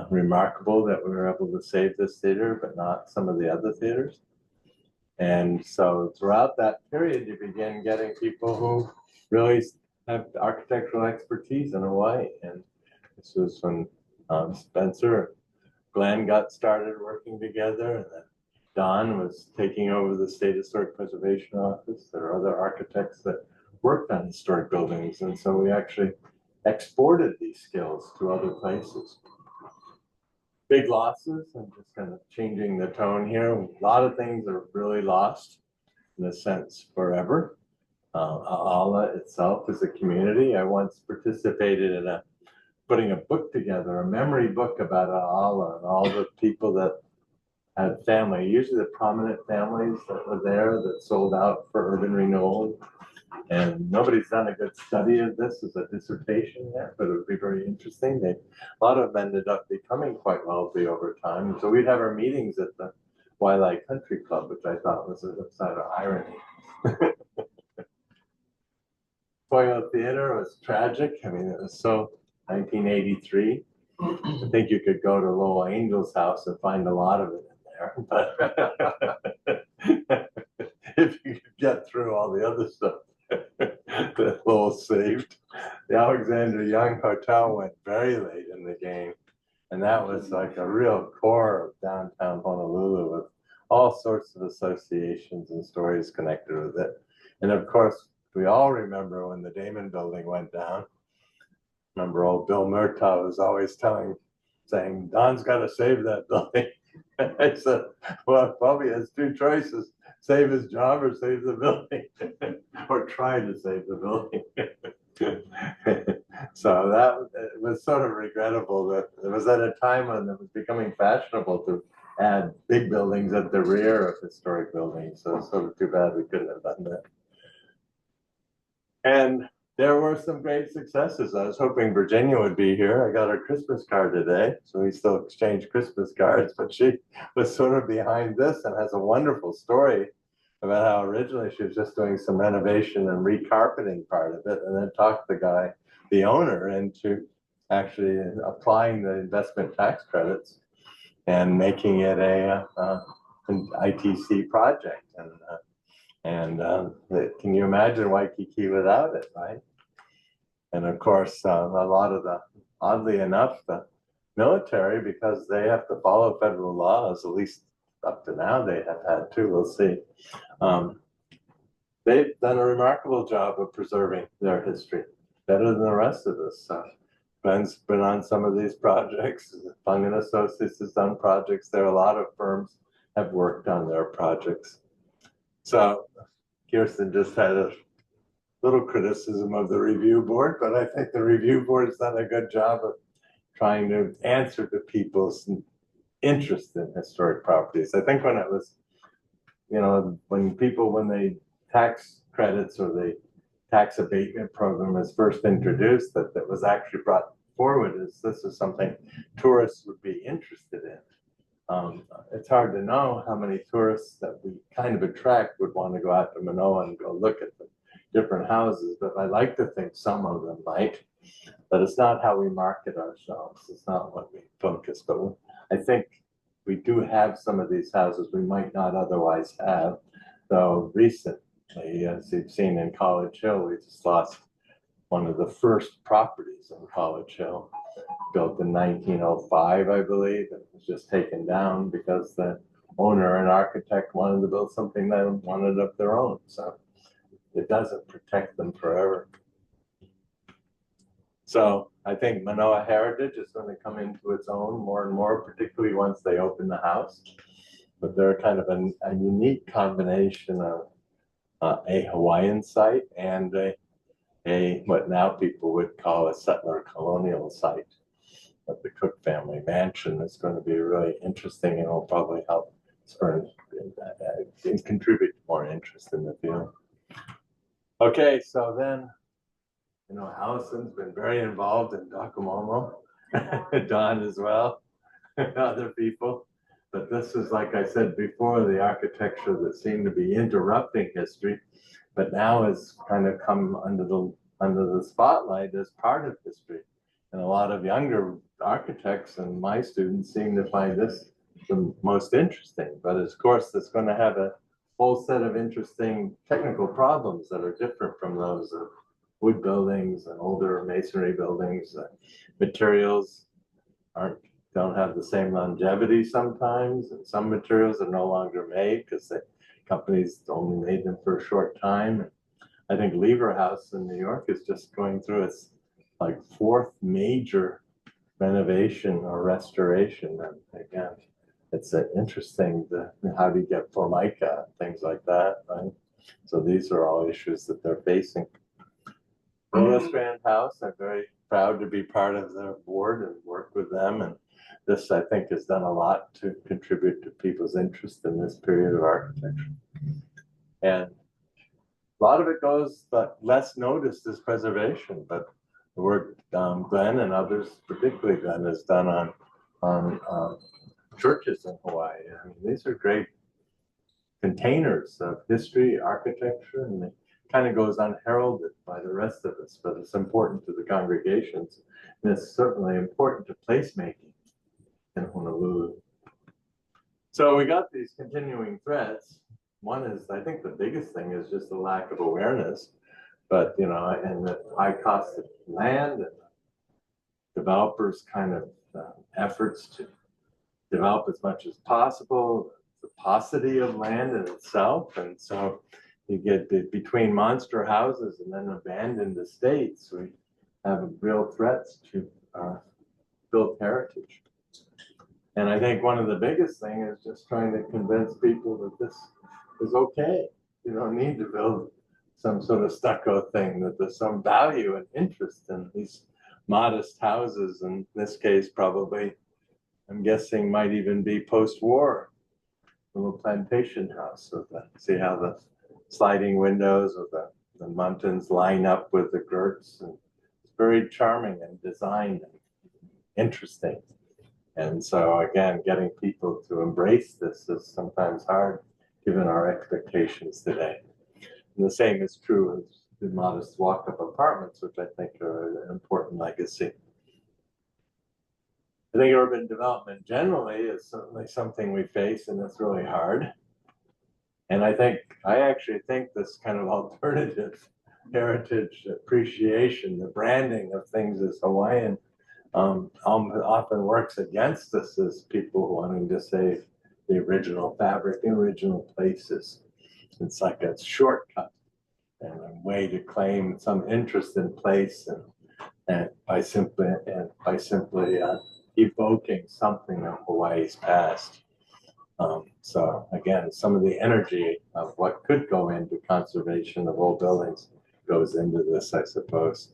[SPEAKER 3] remarkable that we were able to save this theater, but not some of the other theaters. And so throughout that period, you begin getting people who really have architectural expertise in Hawaii. And this was when Spencer and Glenn got started working together, and then Don was taking over the State Historic Preservation Office. There are other architects that worked on historic buildings. And so we actually exported these skills to other places. Big losses, I'm just kind of changing the tone here. A lot of things are really lost in a sense forever. AIA itself is a community. I once participated in putting a book together, a memory book about AIA and all the people that had family, usually the prominent families that were there that sold out for urban renewal. And nobody's done a good study of this as a dissertation yet, but it would be very interesting. A lot of them ended up becoming quite wealthy over time. So we'd have our meetings at the Waialae Country Club, which I thought was a side of irony. Toyo Theater was tragic. I mean, it was so 1983. I think you could go to Lowell Angel's house and find a lot of it in there, but if you could get through all the other stuff that Lowell saved. The Alexander Young Hotel went very late in the game, and that was like a real core of downtown Honolulu with all sorts of associations and stories connected with it. And of course, we all remember when the Damon building went down. Remember old Bill Murtaugh was always saying, Don's got to save that building. I said, well, probably has two choices, save his job or save the building, or try to save the building. So that it was sort of regrettable that it was at a time when it was becoming fashionable to add big buildings at the rear of historic buildings. So it's sort of too bad we couldn't have done that. And there were some great successes. I was hoping Virginia would be here. I got her Christmas card today, so we still exchange Christmas cards, but she was sort of behind this and has a wonderful story about how originally she was just doing some renovation and recarpeting part of it, and then talked the guy, the owner, into actually applying the investment tax credits and making it an ITC project. And can you imagine Waikiki without it, right? And of course, a lot of oddly enough, the military, because they have to follow federal laws, at least up to now they have had to, we'll see. They've done a remarkable job of preserving their history, better than the rest of us. Glenn's been on some of these projects. Fung and Associates has done projects there. A lot of firms have worked on their projects. So Kirsten just had a little criticism of the review board, but I think the review board has done a good job of trying to answer to people's interest in historic properties. I think when it was, when the tax credits or the tax abatement program was first introduced, that was actually brought forward as this is something tourists would be interested in. It's hard to know how many tourists that we kind of attract would want to go out to Manoa and go look at the different houses, but I like to think some of them might, but it's not how we market ourselves. It's not what we focus, but I think we do have some of these houses we might not otherwise have, though recently, as you've seen in College Hill, we just lost one of the first properties in College Hill, built in 1905, I believe, and was just taken down because the owner and architect wanted to build something they wanted of their own. So it doesn't protect them forever. So I think Manoa Heritage is going to come into its own more and more, particularly once they open the house. But they're kind of a unique combination of a Hawaiian site and a what now people would call a settler colonial site. But the Cook family mansion is going to be really interesting and will probably help spur and contribute to more interest in the field. Okay, so then, Allison's been very involved in Docomomo, Don as well, other people. But this is, like I said before, the architecture that seemed to be interrupting history, but now has kind of come under the spotlight as part of history. And a lot of younger architects and my students seem to find this the most interesting. But of course, it's going to have a whole set of interesting technical problems that are different from those of wood buildings and older masonry buildings. Materials don't have the same longevity sometimes, and some materials are no longer made because the companies only made them for a short time. I think Lever House in New York is just going through its fourth major renovation or restoration. And again, it's interesting how do you get formica, things like that, right? So these are all issues that they're facing. Willis Grand House, I'm very proud to be part of their board and work with them. And this, I think, has done a lot to contribute to people's interest in this period of architecture. And a lot of it goes, but less noticed is preservation. But the work Glenn and others, particularly Glenn, has done on churches in Hawaii. I mean, these are great containers of history, architecture, and kind of goes unheralded by the rest of us, but it's important to the congregations. And it's certainly important to placemaking in Honolulu. So we got these continuing threats. One is, I think the biggest thing is just the lack of awareness, but you know, and the high cost of land and developers' kind of efforts to develop as much as possible, the paucity of land in itself. And so you get between monster houses and then abandoned estates, we have real threats to built heritage. And I think one of the biggest things is just trying to convince people that this is okay. You don't need to build some sort of stucco thing, that there's some value and interest in these modest houses. In this case, probably, I'm guessing, might even be post-war, a little plantation house. So see how the sliding windows of the mountains line up with the girts. And it's very charming and designed and interesting. And so again, getting people to embrace this is sometimes hard given our expectations today. And the same is true as the modest walk-up apartments, which I think are an important legacy. I think urban development generally is certainly something we face, and it's really hard. And I actually think this kind of alternative heritage appreciation, the branding of things as Hawaiian, often works against us as people wanting to save the original fabric, the original places. It's like a shortcut and a way to claim some interest in place, and by simply evoking something of Hawaii's past. So again, some of the energy of what could go into conservation of old buildings goes into this, I suppose.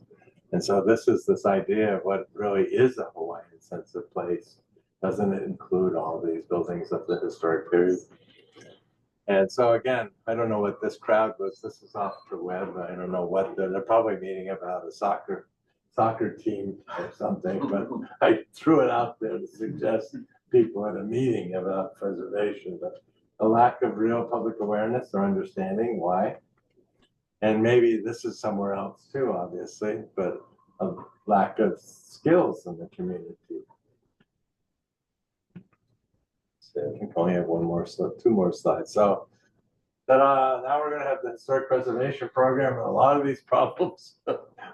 [SPEAKER 3] And so this is this idea of what really is a Hawaiian sense of place. Doesn't it include all these buildings of the historic period? And so again, I don't know what this crowd was. This is off the web. I don't know what they're probably meeting about a soccer team or something, but I threw it out there to suggest people at a meeting about preservation, but a lack of real public awareness or understanding why. And maybe this is somewhere else too, obviously, but a lack of skills in the community. So I think I only have two more slides. So now we're going to have the historic preservation program, and a lot of these problems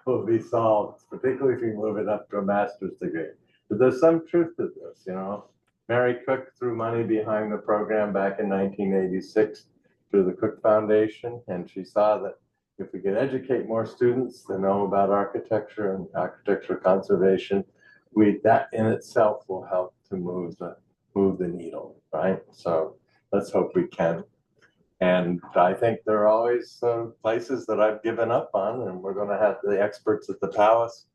[SPEAKER 3] will be solved, particularly if you move it up to a master's degree. But there's some truth to this, you know. Mary Cook threw money behind the program back in 1986 through the Cook Foundation, and she saw that if we could educate more students to know about architecture and architecture conservation, that in itself will help to move the needle, right? So let's hope we can. And I think there are always places that I've given up on, and we're going to have the experts at the Palace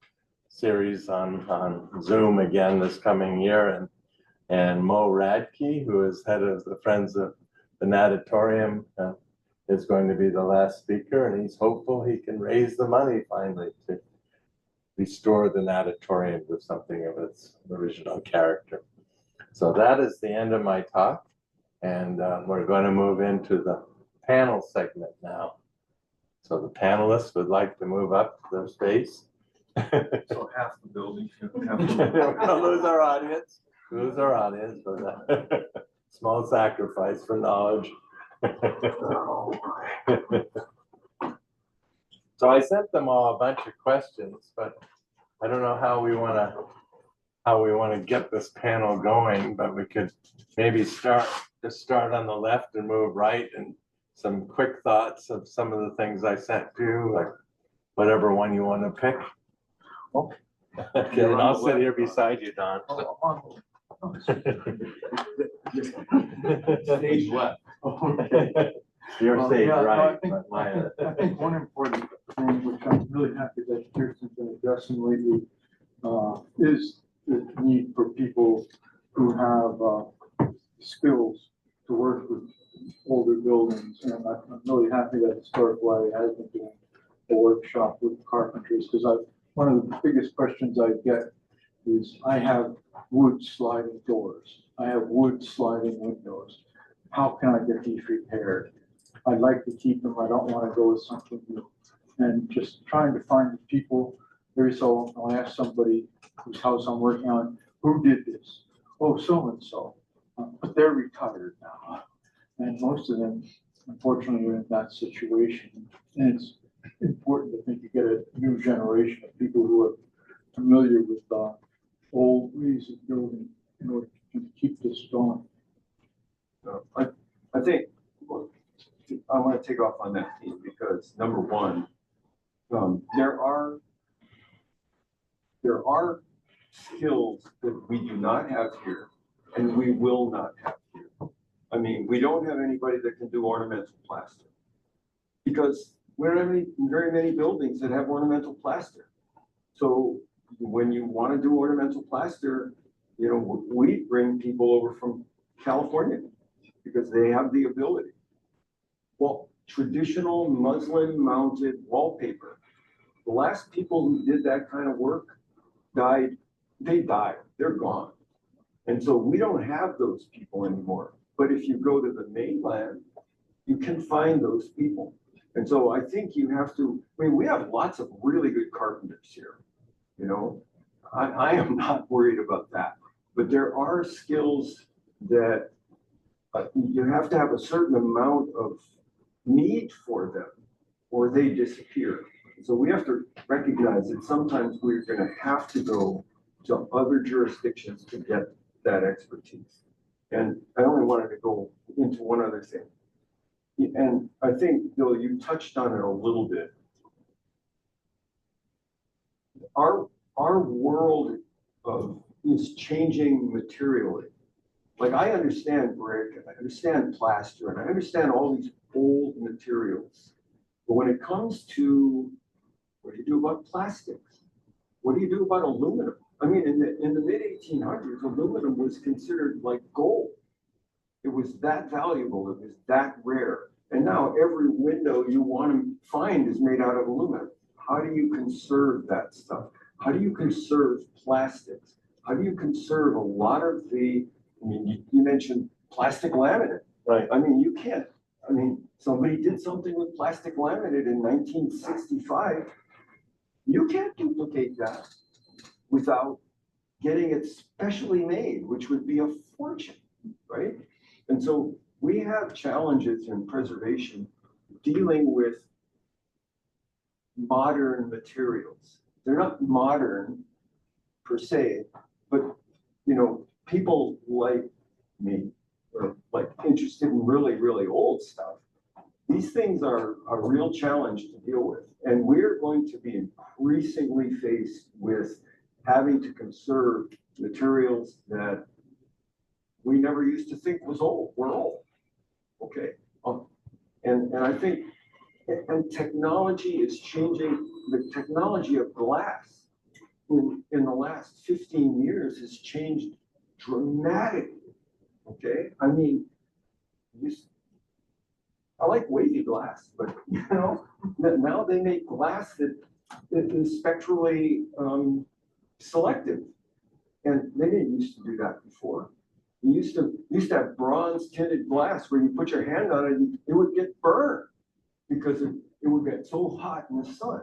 [SPEAKER 3] series on Zoom again this coming year, and Mo Radke, who is head of the Friends of the Natatorium, is going to be the last speaker, and he's hopeful he can raise the money finally to restore the natatorium with something of its original character. So that is the end of my talk, and we're going to move into the panel segment now. So the panelists would like to move up to their space.
[SPEAKER 1] So half the building.
[SPEAKER 3] We'll lose our audience. But small sacrifice for knowledge. So I sent them all a bunch of questions, but I don't know how we want to get this panel going, but we could maybe start on the left and move right, and some quick thoughts of some of the things I sent to you, like whatever one you want to pick. Okay, and I'll sit here beside you, Don. Stage left. Your stage right.
[SPEAKER 4] I think one important thing, which I'm really happy that Kirsten's been addressing lately, is the need for people who have skills to work with older buildings. And I'm really happy that Historic Hawaii has been doing a workshop with carpenters, because one of the biggest questions I get is, I have wood sliding doors. I have wood sliding windows. How can I get these repaired? I'd like to keep them, I don't want to go with something new. And just trying to find the people, every so often I'll ask somebody whose house I'm working on, who did this? Oh, so-and-so, but they're retired now. And most of them, unfortunately, are in that situation. And it's important, I think, to get a new generation of people who are familiar with old ways of building in order to keep this going.
[SPEAKER 1] I think, well, I want to take off on that theme because number one, there are skills that we do not have here and we will not have here. I mean, we don't have anybody that can do ornamental plaster because we don't have very many buildings that have ornamental plaster. So when you want to do ornamental plaster, you know, we bring people over from California because they have the ability. Well, traditional muslin mounted wallpaper, the last people who did that kind of work died, they're gone. And so we don't have those people anymore. But if you go to the mainland, you can find those people. And so I think you have to, I mean, we have lots of really good carpenters here. You know, I am not worried about that. But there are skills that you have to have a certain amount of need for them or they disappear. So we have to recognize that sometimes we're going to have to go to other jurisdictions to get that expertise. And I only wanted to go into one other thing. And I think, Bill, you touched on it a little bit. Our world is changing materially. Like I understand brick, and I understand plaster, and I understand all these old materials. But when it comes to what do you do about plastics? What do you do about aluminum? I mean, in the mid-1800s, aluminum was considered like gold. It was that valuable. It was that rare. And now every window you want to find is made out of aluminum. How do you conserve that stuff? How do you conserve plastics? How do you conserve a lot of the, I mean, you mentioned plastic laminate.
[SPEAKER 3] Right.
[SPEAKER 1] I mean, you can't, I mean, somebody did something with plastic laminate in 1965. You can't duplicate that without getting it specially made, which would be a fortune, right? And so we have challenges in preservation dealing with modern materials. They're not modern per se, but you know, people like me are like interested in really, really old stuff. These things are a real challenge to deal with. And we're going to be increasingly faced with having to conserve materials that we never used to think was old. We're old. Okay. And I think, and technology is changing. The technology of glass in the last 15 years has changed dramatically. Okay. I mean, I like wavy glass, but you know, now they make glass that is spectrally selective. And they didn't used to do that before. You used to have bronze tinted glass where you put your hand on it, it would get burned because it would get so hot in the sun.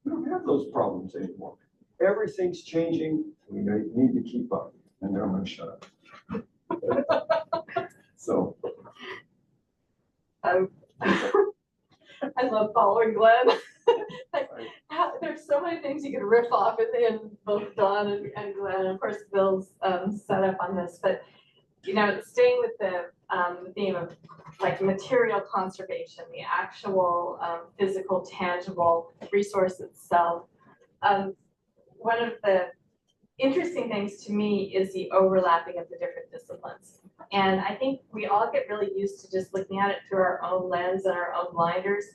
[SPEAKER 1] We don't have those problems anymore. Everything's changing. We need to keep up. And then I'm going to shut up. So.
[SPEAKER 2] I love following Glenn. There's so many things you can riff off in both Don and Glenn, and of course Bill's set up on this. But you know, staying with the theme of like material conservation, the actual physical, tangible resource itself. One of the interesting things to me is the overlapping of the different disciplines. And I think we all get really used to just looking at it through our own lens and our own blinders.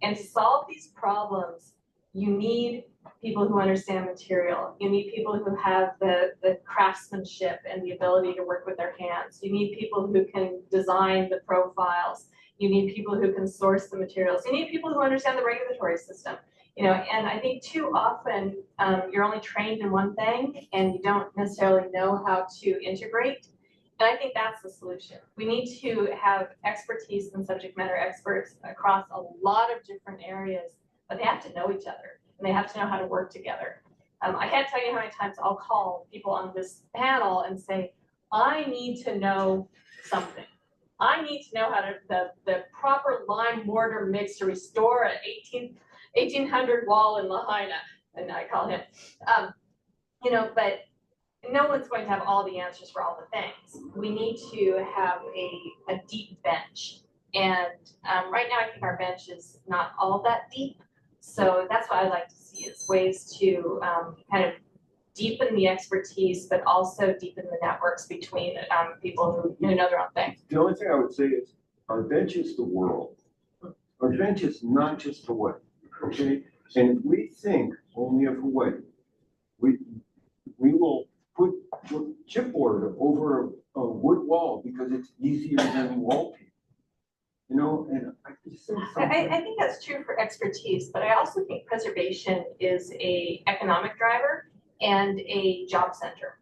[SPEAKER 2] And to solve these problems, you need people who understand material. You need people who have the craftsmanship and the ability to work with their hands. You need people who can design the profiles. You need people who can source the materials. You need people who understand the regulatory system. You know, and I think too often you're only trained in one thing and you don't necessarily know how to integrate. And I think that's the solution. We need to have expertise and subject matter experts across a lot of different areas, but they have to know each other and they have to know how to work together. I can't tell you how many times I'll call people on this panel and say, I need to know something. I need to know how to, the proper lime mortar mix to restore an 1800 wall in Lahaina. And I call him, you know, but no one's going to have all the answers for all the things. We need to have a deep bench. And right now, I think our bench is not all that deep. So that's what I like to see is ways to kind of deepen the expertise, but also deepen the networks between people who know their own thing.
[SPEAKER 1] The only thing I would say is our bench is the world. Our bench is not just Hawaii, okay? And if we think only of Hawaii, we will put chipboard over a wood wall because it's easier than wallpaper. You know, and I just think
[SPEAKER 2] I think that's true for expertise, but I also think preservation is a economic driver and a job center.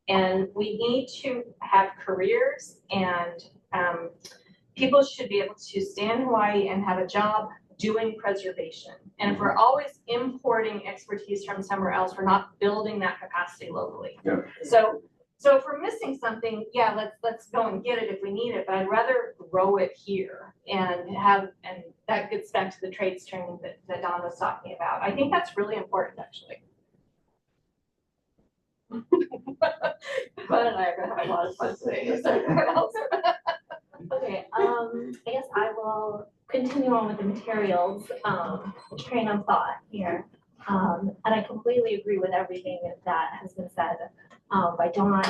[SPEAKER 2] And we need to have careers and people should be able to stay in Hawaii and have a job doing preservation. And if we're always importing expertise from somewhere else, we're not building that capacity locally.
[SPEAKER 1] Yeah.
[SPEAKER 2] So if we're missing something, yeah, let's go and get it if we need it, but I'd rather grow it here and that gets back to the trades training that Don was talking about. I think that's really important, actually. Glenn and I are gonna have a lot of fun today.
[SPEAKER 5] Okay, I guess I will continue on with the materials, train of thought here. And I completely agree with everything that has been said by Dawn,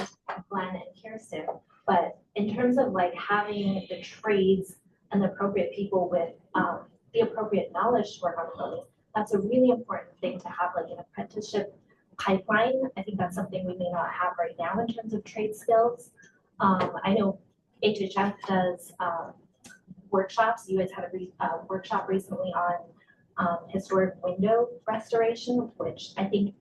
[SPEAKER 5] Glenn, and Kirsten. But in terms of like having the trades and the appropriate people with the appropriate knowledge to work on the buildings, that's a really important thing to have, like an apprenticeship pipeline. I think that's something we may not have right now in terms of trade skills. I know HHF does workshops. You guys had a workshop recently on historic window restoration, which I think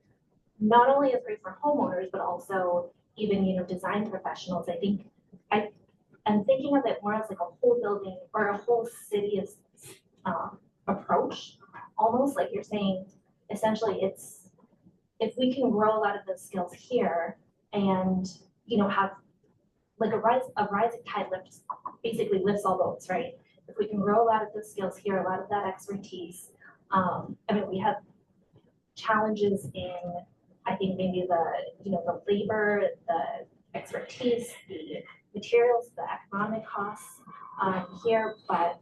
[SPEAKER 5] not only is great for homeowners, but also even, you know, design professionals. I think I'm thinking of it more as like a whole building or a whole city approach, almost like you're saying, essentially it's, if we can grow a lot of those skills here and, you know, have like a rising tide basically lifts all boats, right? If we can grow a lot of those skills here, a lot of that expertise, I mean, we have challenges in, I think maybe the labor, the expertise, the materials, the economic costs here, but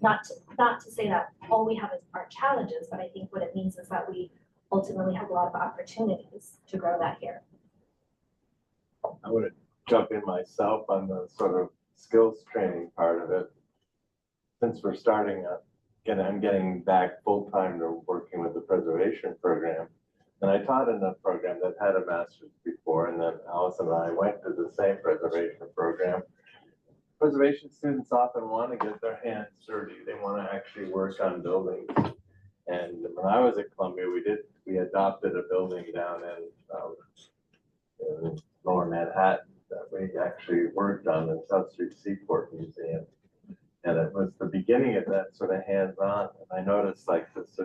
[SPEAKER 5] not to say that all we have is our challenges, but I think what it means is that we ultimately have a lot of opportunities to grow that here.
[SPEAKER 3] I want to jump in myself on the sort of skills training part of it. Since we're starting I'm getting back full-time to working with the preservation program. And I taught in a program that had a master's before, and then Alice and I went to the same preservation program. Preservation students often want to get their hands dirty. They want to actually work on buildings. And when I was at Columbia, we adopted a building down in Lower Manhattan that we actually worked on in South Street Seaport Museum. And it was the beginning of that sort of hands-on. And I noticed like this,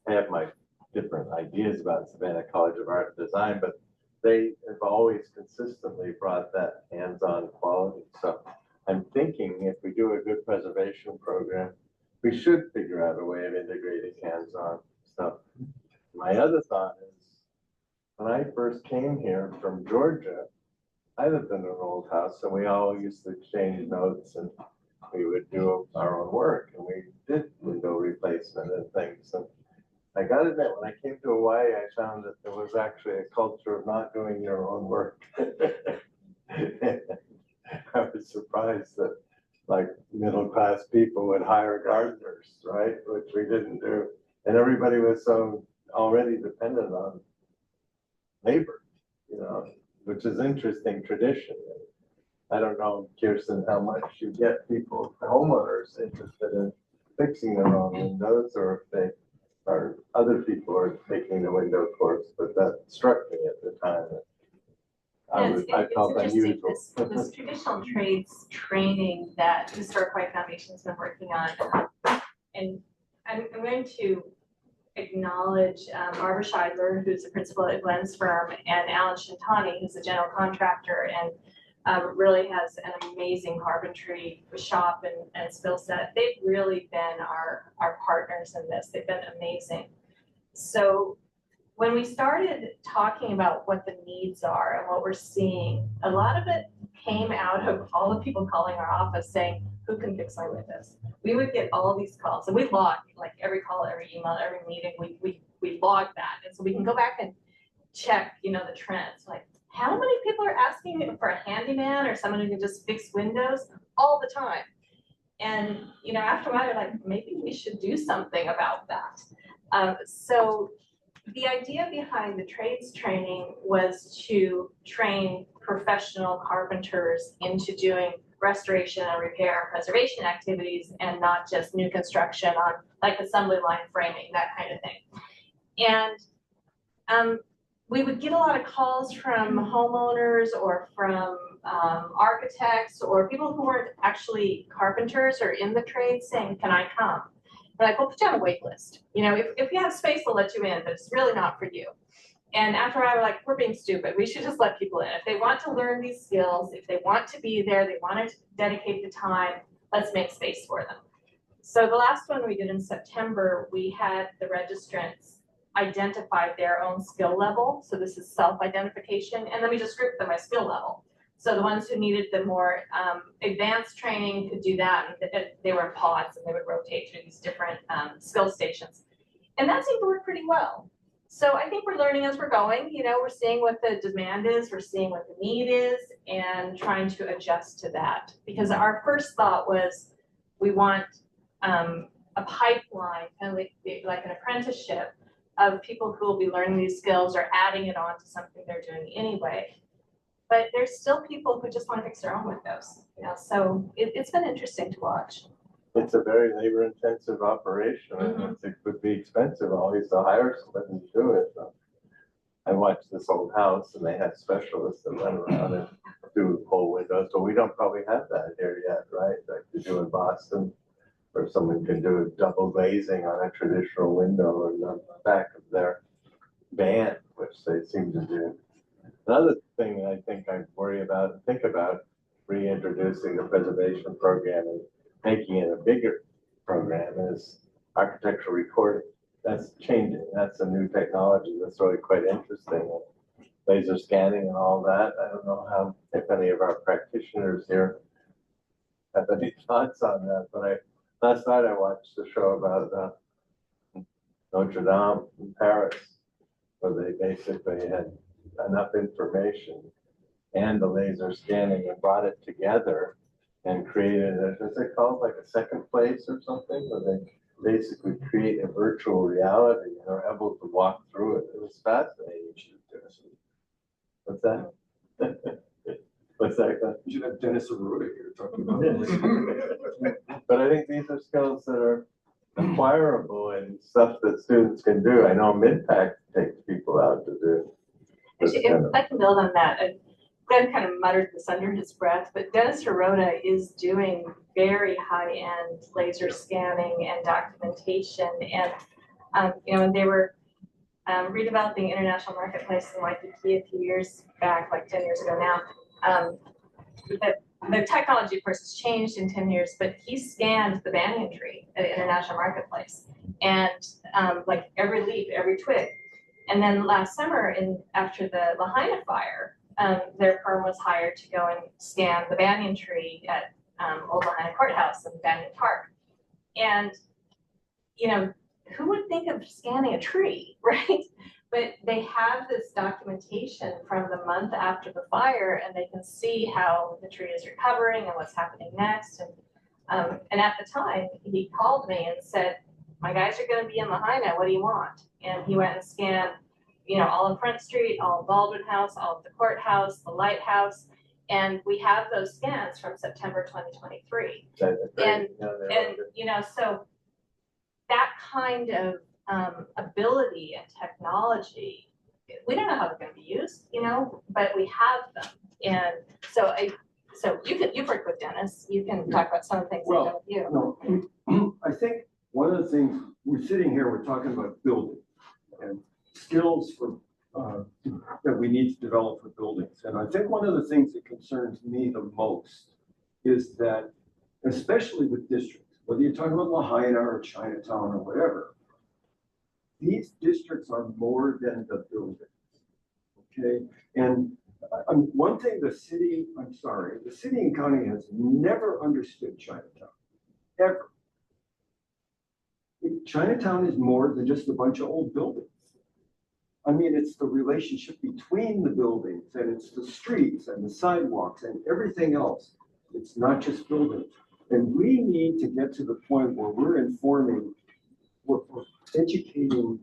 [SPEAKER 3] I have my different ideas about Savannah College of Art and Design, but they have always consistently brought that hands-on quality. So I'm thinking if we do a good preservation program, we should figure out a way of integrating hands-on stuff. My other thought is, when I first came here from Georgia, I lived in an old house, and we all used to exchange notes, and we would do our own work, and we did window replacement and things. And I got to admit, when I came to Hawaii, I found that there was actually a culture of not doing your own work. I was surprised that like middle-class people would hire gardeners, right? Which we didn't do. And everybody was so already dependent on labor, you know, which is interesting tradition. I don't know, Kirsten, how much you get people, homeowners interested in fixing their own windows, or if they are, other people are taking the window course, but that struck me at the time. I felt
[SPEAKER 2] interesting,
[SPEAKER 3] unusual.
[SPEAKER 2] this traditional trades training that Historic White Foundation's been working on. And I'm going to acknowledge Barbara Scheidler, who's the principal at Glenn's firm, and Alan Shintani, who's the general contractor, and really has an amazing carpentry shop and skill set. They've really been our partners in this. They've been amazing. So when we started talking about what the needs are and what we're seeing, a lot of it came out of all the people calling our office saying, who can fix my windows? We would get all these calls, and we log like every call, every email, every meeting, we log that. And so we can go back and check, you know, the trends. Like, how many people are asking for a handyman or someone who can just fix windows all the time? And, you know, after a while, you're like, maybe we should do something about that. So the idea behind the trades training was to train professional carpenters into doing restoration and repair and preservation activities, and not just new construction on like assembly line framing, that kind of thing. And we would get a lot of calls from homeowners or from architects or people who weren't actually carpenters or in the trade saying, can I come? We're like, well, put you on a wait list. You know, if we have space, we'll let you in, but it's really not for you. And after a while, we're like, we're being stupid. We should just let people in. If they want to learn these skills, if they want to be there, they want to dedicate the time, let's make space for them. So the last one we did in September, we had the registrants identify their own skill level. So this is self-identification. And then we just grouped them by skill level. So the ones who needed the more advanced training could do that. And they were in pods and they would rotate through these different skill stations. And that seemed to work pretty well. So I think we're learning as we're going. You know, we're seeing what the demand is, we're seeing what the need is, and trying to adjust to that. Because our first thought was we want a pipeline, kind of like an apprenticeship of people who will be learning these skills or adding it on to something they're doing anyway. But there's still people who just want to fix their own windows. You know, so it's been interesting to watch.
[SPEAKER 3] It's a very labor-intensive operation, and it would be expensive always to hire somebody to do it. I watched this old house, and they had specialists that went around and do whole windows, but we don't probably have that here yet, right? Like you do in Boston, where someone can do double glazing on a traditional window in the back of their van, which they seem to do. Another thing I think I worry about and think about reintroducing the preservation program and making it a bigger program is architectural recording. That's changing. That's a new technology that's really quite interesting. Laser scanning and all that. I don't know how, if any of our practitioners here have any thoughts on that, but last night I watched a show about Notre Dame in Paris, where they basically had enough information and the laser scanning and brought it together and created, is it called like a second place or something, where they basically create a virtual reality and are able to walk through it. It was fascinating. What's that? What's that?
[SPEAKER 1] You should have Dennis Arruda here talking about this.
[SPEAKER 3] But I think these are skills that are acquirable and stuff that students can do. I know Mid-Pac takes people out to do.
[SPEAKER 2] Actually, if I can build on that, Glenn kind of muttered this under his breath, but Dennis Hirota is doing very high-end laser scanning and documentation. And, you know, when they were redeveloping International Marketplace in Waikiki a few years back, like 10 years ago now, the technology, of course, has changed in 10 years, but he scanned the banyan tree at International Marketplace. And like every leaf, every twig. And then last summer, after the Lahaina fire, their firm was hired to go and scan the banyan tree at Old Lahaina Courthouse in Banyan Park. And, you know, who would think of scanning a tree, right? But they have this documentation from the month after the fire, and they can see how the tree is recovering and what's happening next. And at the time, he called me and said, my guys are going to be in Lahaina, what do you want? And he went and scanned, you know, all of Front Street, all of Baldwin House, all of the courthouse, the lighthouse. And we have those scans from September 2023. And you know, so that kind of ability and technology we don't know how they're gonna be used, you know, but we have them. And so you've worked with Dennis, you can talk about some of the things they've done with you.
[SPEAKER 1] No, I think one of the things, we're sitting here, we're talking about building and skills for, that we need to develop for buildings. And I think one of the things that concerns me the most is that, especially with districts, whether you're talking about Lahaina or Chinatown or whatever, these districts are more than the buildings, okay? And one thing the city and county has never understood Chinatown, ever. Chinatown is more than just a bunch of old buildings. I mean, it's the relationship between the buildings, and it's the streets and the sidewalks and everything else. It's not just buildings. And we need to get to the point where we're informing, we're educating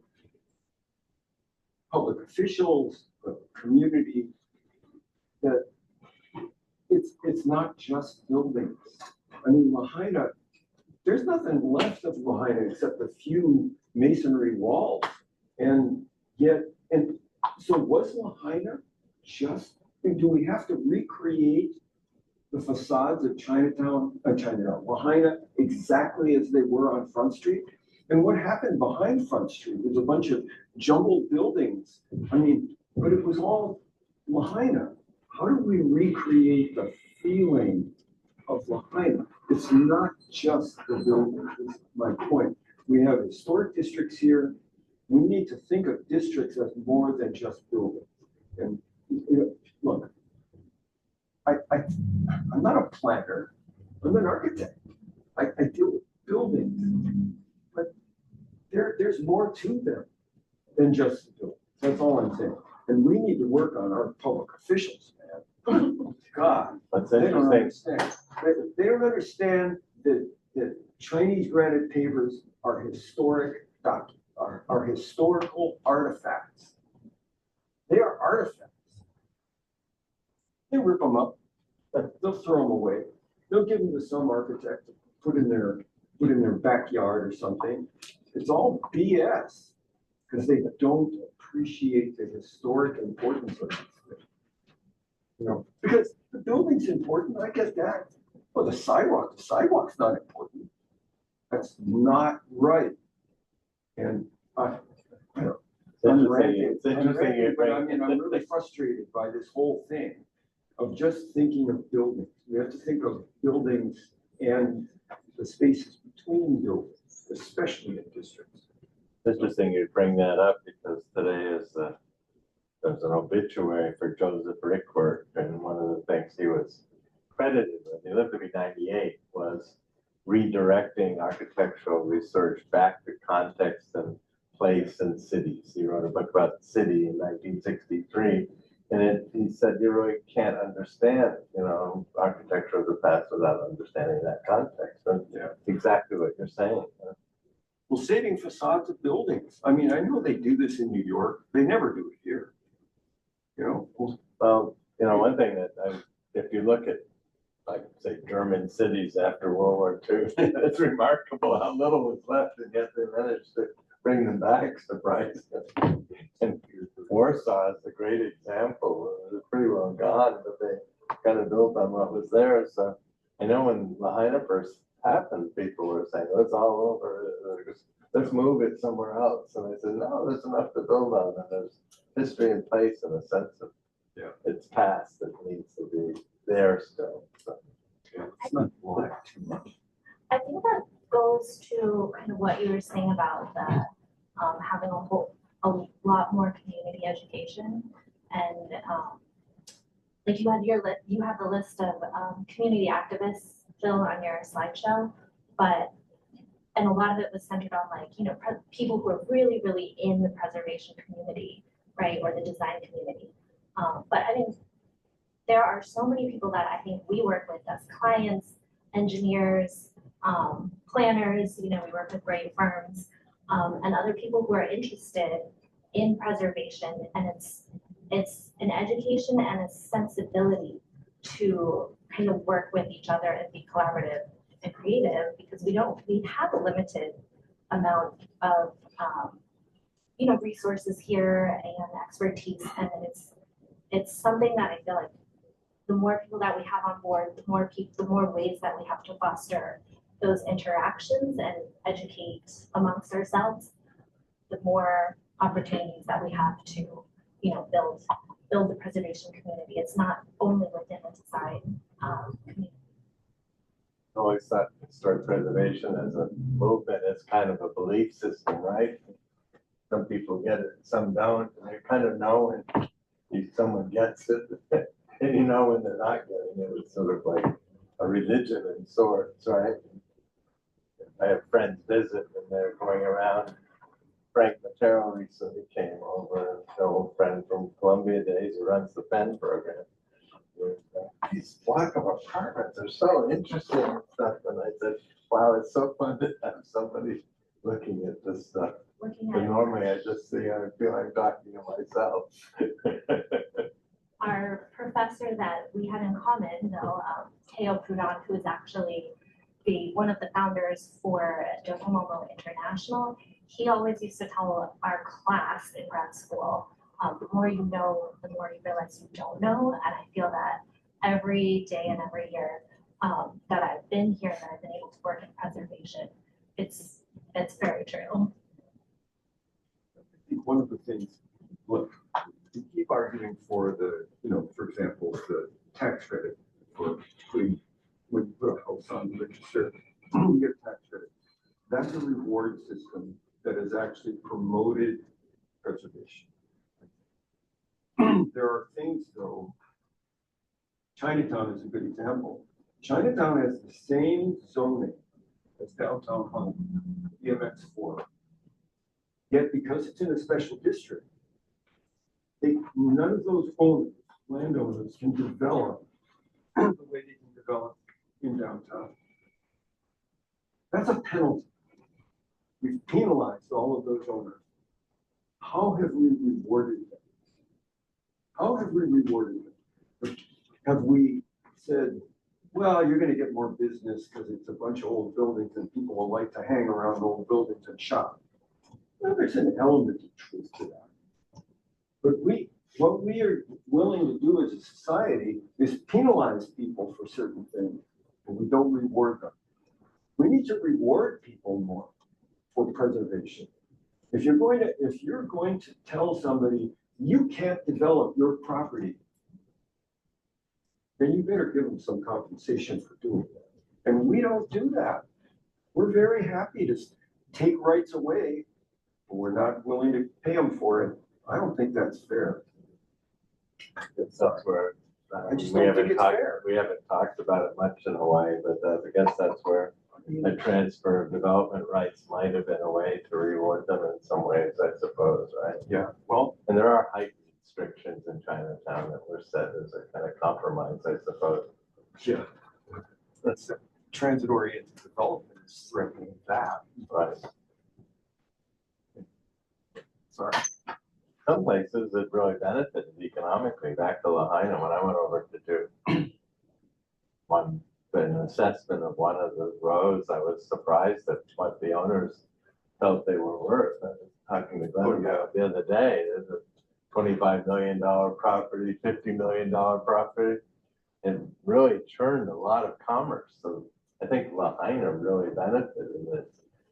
[SPEAKER 1] public officials, the community, that it's not just buildings. I mean, Lahaina, there's nothing left of Lahaina except a few masonry walls. And yet, and so was Lahaina just, and do we have to recreate the facades of Lahaina exactly as they were on Front Street? And what happened behind Front Street was a bunch of jumbled buildings. I mean, but it was all Lahaina. How do we recreate the feeling of Lahaina? It's not just the buildings, is my point. We have historic districts here. We need to think of districts as more than just buildings. And you know, look, I'm not a planner, I'm an architect. I deal with buildings, but there's more to them than just the buildings. That's all I'm saying. And we need to work on our public officials, man. God,
[SPEAKER 3] That's
[SPEAKER 1] they don't
[SPEAKER 3] interesting.
[SPEAKER 1] understand. They don't understand that Chinese granite pavers are historic are historical artifacts. They are artifacts. They rip them up, they'll throw them away. They'll give them to some architect to put in their backyard or something. It's all BS because they don't appreciate the historic importance of these things. You know, because the building's important, I get that. Well, the sidewalk's not important. That's not right. And I don't.
[SPEAKER 3] It's interesting you
[SPEAKER 1] But
[SPEAKER 3] bring.
[SPEAKER 1] I mean, I'm really frustrated by this whole thing of just thinking of buildings. We have to think of buildings and the spaces between buildings, especially in districts.
[SPEAKER 3] It's interesting you bring that up because today is there's an obituary for Joseph Rickworth, and one of the things he was credited with, he lived to be 98, was redirecting architectural research back to context and place and cities. He wrote a book about the city in 1963, and he said you really can't understand, you know, architecture of the past without understanding that context. And
[SPEAKER 1] Yeah.
[SPEAKER 3] exactly what you're saying.
[SPEAKER 1] Well, saving facades of buildings. I mean, I know they do this in New York. They never do it here. You know?
[SPEAKER 3] Well, you know, one thing that if you look at, like, say, German cities after World War II, it's remarkable how little was left, and yet they managed to bring them back, surprisingly. And Warsaw is a great example. It was pretty well gone, but they kind of built on what was there. So I know when Lahaina first happened, people were saying, "Oh, it's all over. Let's move it somewhere else." And I said, "No, there's enough to build on, and there's history in place and a sense of its past that needs to be there still." So,
[SPEAKER 1] Yeah, it's not black too much.
[SPEAKER 5] I think that goes to kind of what you were saying about the having a lot more community education, and like you have the list of community activists, Phil, on your slideshow, and a lot of it was centered on, like, you know, people who are really, really in the preservation community, right, or the design community. But I think there are so many people that I think we work with as clients, engineers, planners, you know, we work with great firms, and other people who are interested in preservation, and it's an education and a sensibility to kind of work with each other and be collaborative and creative, because we have a limited amount of resources here and expertise, and it's something that I feel like the more people that we have on board, the more ways that we have to foster those interactions and educate amongst ourselves, the more opportunities that we have to, build the preservation community. It's not only within the design community.
[SPEAKER 3] Always thought historic preservation as a movement is kind of a belief system, right? Some people get it, some don't, and they kind of know when someone gets it, and you know when they're not getting it. It's sort of like a religion in sorts, right? I have friends visit and they're going around. Frank Matero recently came over, an old friend from Columbia days who runs the Penn program. These block of apartments are so interesting and stuff. And I said, wow, it's so fun to have somebody looking at this stuff. And normally I just see, I feel I'm talking to myself.
[SPEAKER 5] Our professor that we had in common, though, Teo Prudon, who is actually one of the founders for Docomomo International, he always used to tell our class in grad school, the more you know, the more you realize you don't know. And I feel that every day and every year that I've been here, that I've been able to work in preservation, it's very true.
[SPEAKER 1] I think one of the things, look, we keep arguing for the, for example, the tax credit for when you put a house on the register, you get a tax credit. That's a reward system that has actually promoted preservation. There are things, though. Chinatown is a good example. Chinatown has the same zoning as downtown Honolulu, EMX4. Yet, because it's in a special district, none of those landowners can develop the way they can develop in downtown. That's a penalty. We've penalized all of those owners. How have we rewarded them? How have we rewarded them? Have we said, well, you're going to get more business because it's a bunch of old buildings and people will like to hang around old buildings and shop? Well, there's an element of truth to that. But what we are willing to do as a society is penalize people for certain things, and we don't reward them. We need to reward people more for preservation. If you're going to tell somebody you can't develop your property, then you better give them some compensation for doing that. And we don't do that. We're very happy to take rights away, but we're not willing to pay them for it. I don't think that's fair.
[SPEAKER 3] That's where
[SPEAKER 1] I just don't think it's fair.
[SPEAKER 3] We haven't talked about it much in Hawaii, but I guess that's where a transfer of development rights might have been a way to reward them in some ways, I suppose, right?
[SPEAKER 1] Yeah, well,
[SPEAKER 3] and there are height restrictions in Chinatown that were set as a kind of compromise, I suppose.
[SPEAKER 1] Yeah, that's transit-oriented development is threatening that.
[SPEAKER 3] Right.
[SPEAKER 1] Sorry.
[SPEAKER 3] Some places it really benefited economically. Back to Lahaina, when I went over to do an assessment of one of the roads, I was surprised at what the owners felt they were worth. I was talking to Glenn about the other day. There's a $25 million property, $50 million property, and really churned a lot of commerce. So I think Lahaina really benefited in this.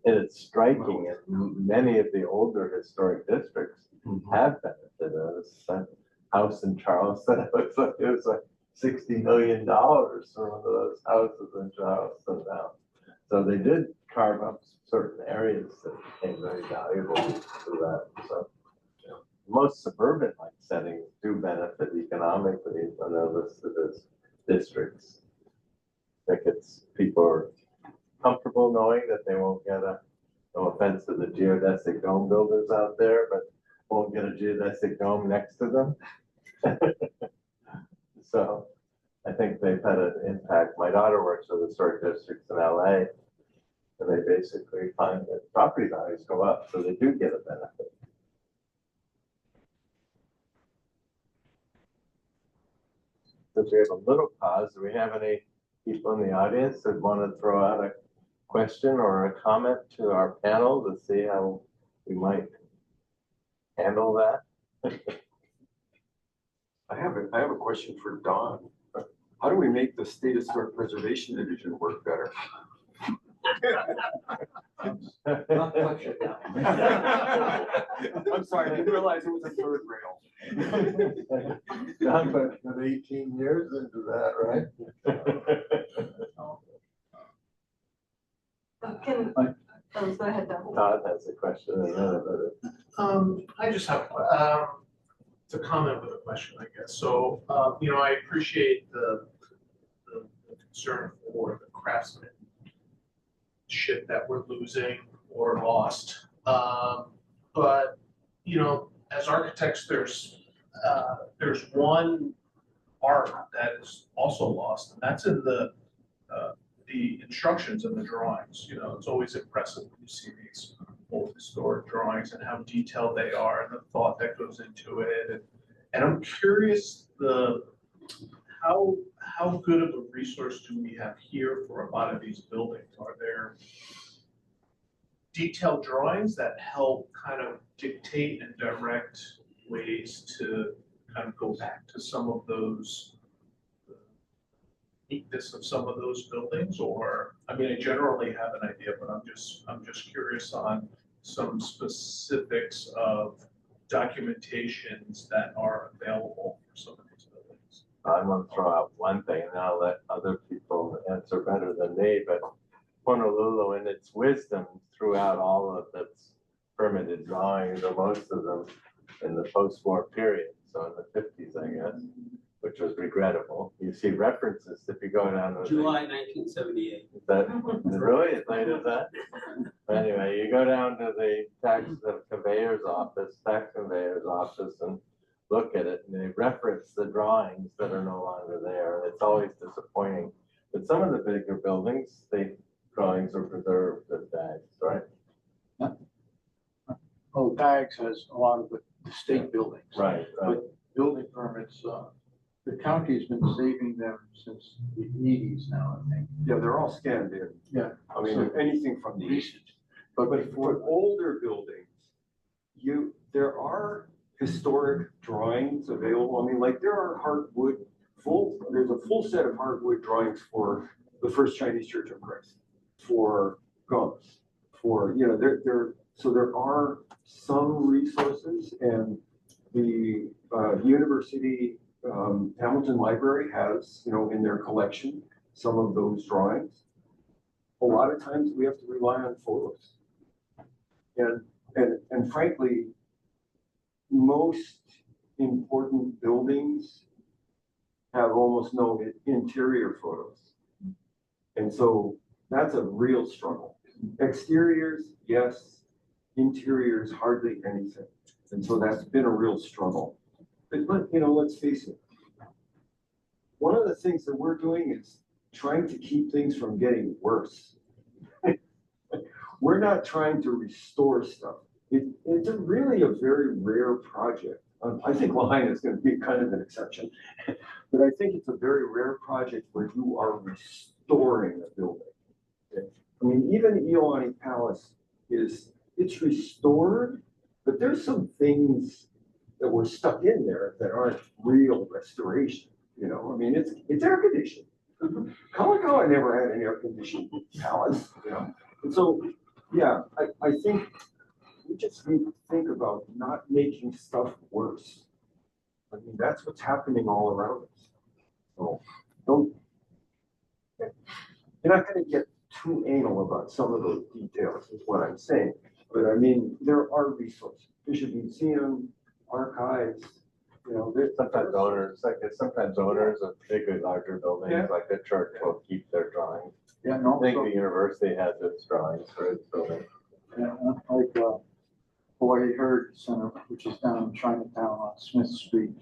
[SPEAKER 3] And it's striking, and many of the older historic districts have benefited. That house in Charleston, it was like $60 million for one of those houses in Charleston now. So they did carve up certain areas that became very valuable to that. So most suburban-like settings do benefit economically when they're listed as districts. I think it's people are comfortable knowing that they won't get no offense to the geodesic dome builders out there, but won't get a geodesic dome next to them. So I think they've had an impact. My daughter works with historic districts in LA, and they basically find that property values go up, so they do get a benefit. Since we have a little pause, do we have any people in the audience that want to throw out a question or a comment to our panel to see how we might handle that?
[SPEAKER 1] I have a question for Don. How do we make the State Historic Preservation Division work better? I'm sorry, I didn't realize it was a third rail.
[SPEAKER 3] Don put 18 years into that, right?
[SPEAKER 2] Go ahead, Don.
[SPEAKER 3] Todd has a question. I know about it.
[SPEAKER 6] I just have, it's a comment with a question, I guess. So, you know, I appreciate the concern for the craftsmanship that we're losing or lost. But, you know, as architects, there's one art that is also lost, and that's in the instructions and the drawings. You know, it's always impressive when you see these old historic drawings and how detailed they are and the thought that goes into it. And I'm curious how good of a resource do we have here for a lot of these buildings? Are there detailed drawings that help kind of dictate and direct ways to kind of go back to some of those uniqueness of some of those buildings? Or, I mean, I generally have an idea, but I'm just curious on some specifics of documentations that are available for some of these buildings.
[SPEAKER 3] I'm going to throw out one thing, and I'll let other people answer better than me, but Honolulu, in its wisdom, threw out all of its permitted drawings, or most of them, in the post-war period, so in the 50s, I guess, which was regrettable. You see references if you go down to
[SPEAKER 7] July 1978.
[SPEAKER 3] Is that really as late as that? Anyway, you go down to the tax conveyor's office, and look at it, and they reference the drawings that are no longer there. It's always disappointing. But some of the bigger buildings, the drawings are preserved as tags, right?
[SPEAKER 4] Oh, Dags has a lot of the state buildings.
[SPEAKER 3] Right.
[SPEAKER 4] But building permits, the county's been saving them since the 80s now, I think.
[SPEAKER 1] Yeah, they're all scanned in.
[SPEAKER 4] Yeah.
[SPEAKER 1] I mean, anything from the
[SPEAKER 4] Recent.
[SPEAKER 1] But for older buildings, there are historic drawings available. I mean, like there are there's a full set of hardwood drawings for the First Chinese Church of Christ, for Gums, so there are some resources, and the university Hamilton Library has, in their collection, some of those drawings. A lot of times we have to rely on photos. And frankly, most important buildings have almost no interior photos. And so that's a real struggle. Exteriors, yes. Interiors, hardly anything. And so that's been a real struggle. But let's face it. One of the things that we're doing is trying to keep things from getting worse. We're not trying to restore stuff. It's really a very rare project. I think Lahaina is going to be kind of an exception, but I think it's a very rare project where you are restoring a building. I mean, even Iolani Palace it's restored, but there's some things that were stuck in there that aren't real restoration. I mean, it's air conditioned. Kalakaua never had an air conditioned palace. And so, yeah, I think we just need to think about not making stuff worse. I mean, that's what's happening all around us. So you're not going to get too anal about some of those details, is what I'm saying. But I mean, there are resources. Bishop Museum, archives,
[SPEAKER 3] Sometimes owners of particularly larger buildings, like the church, will keep their drawings.
[SPEAKER 4] Yeah,
[SPEAKER 3] I think the university has its drawings for its building.
[SPEAKER 4] Yeah, like Hawaii Heritage Center, which is down in Chinatown on Smith Street.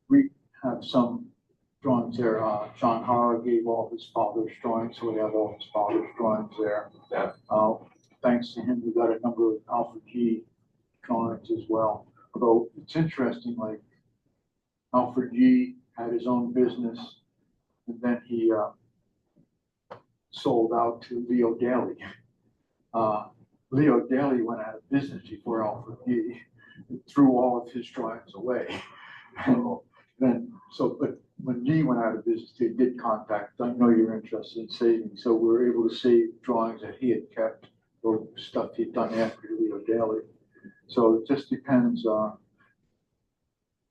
[SPEAKER 4] We have some drawings there. John Hara gave all his father's drawings, so we have all his father's drawings there.
[SPEAKER 1] Yeah.
[SPEAKER 4] Thanks to him, we got a number of Alfred G drawings as well. Although it's interesting, like Alfred G had his own business, and then he sold out to Leo Daly. Leo Daly went out of business before Alfred G. Threw all of his drawings away. And then, so, but when Lee went out of business, they did contact, I know you're interested in saving, so we were able to save drawings that he had kept or stuff he'd done after Leo Daly. So it just depends on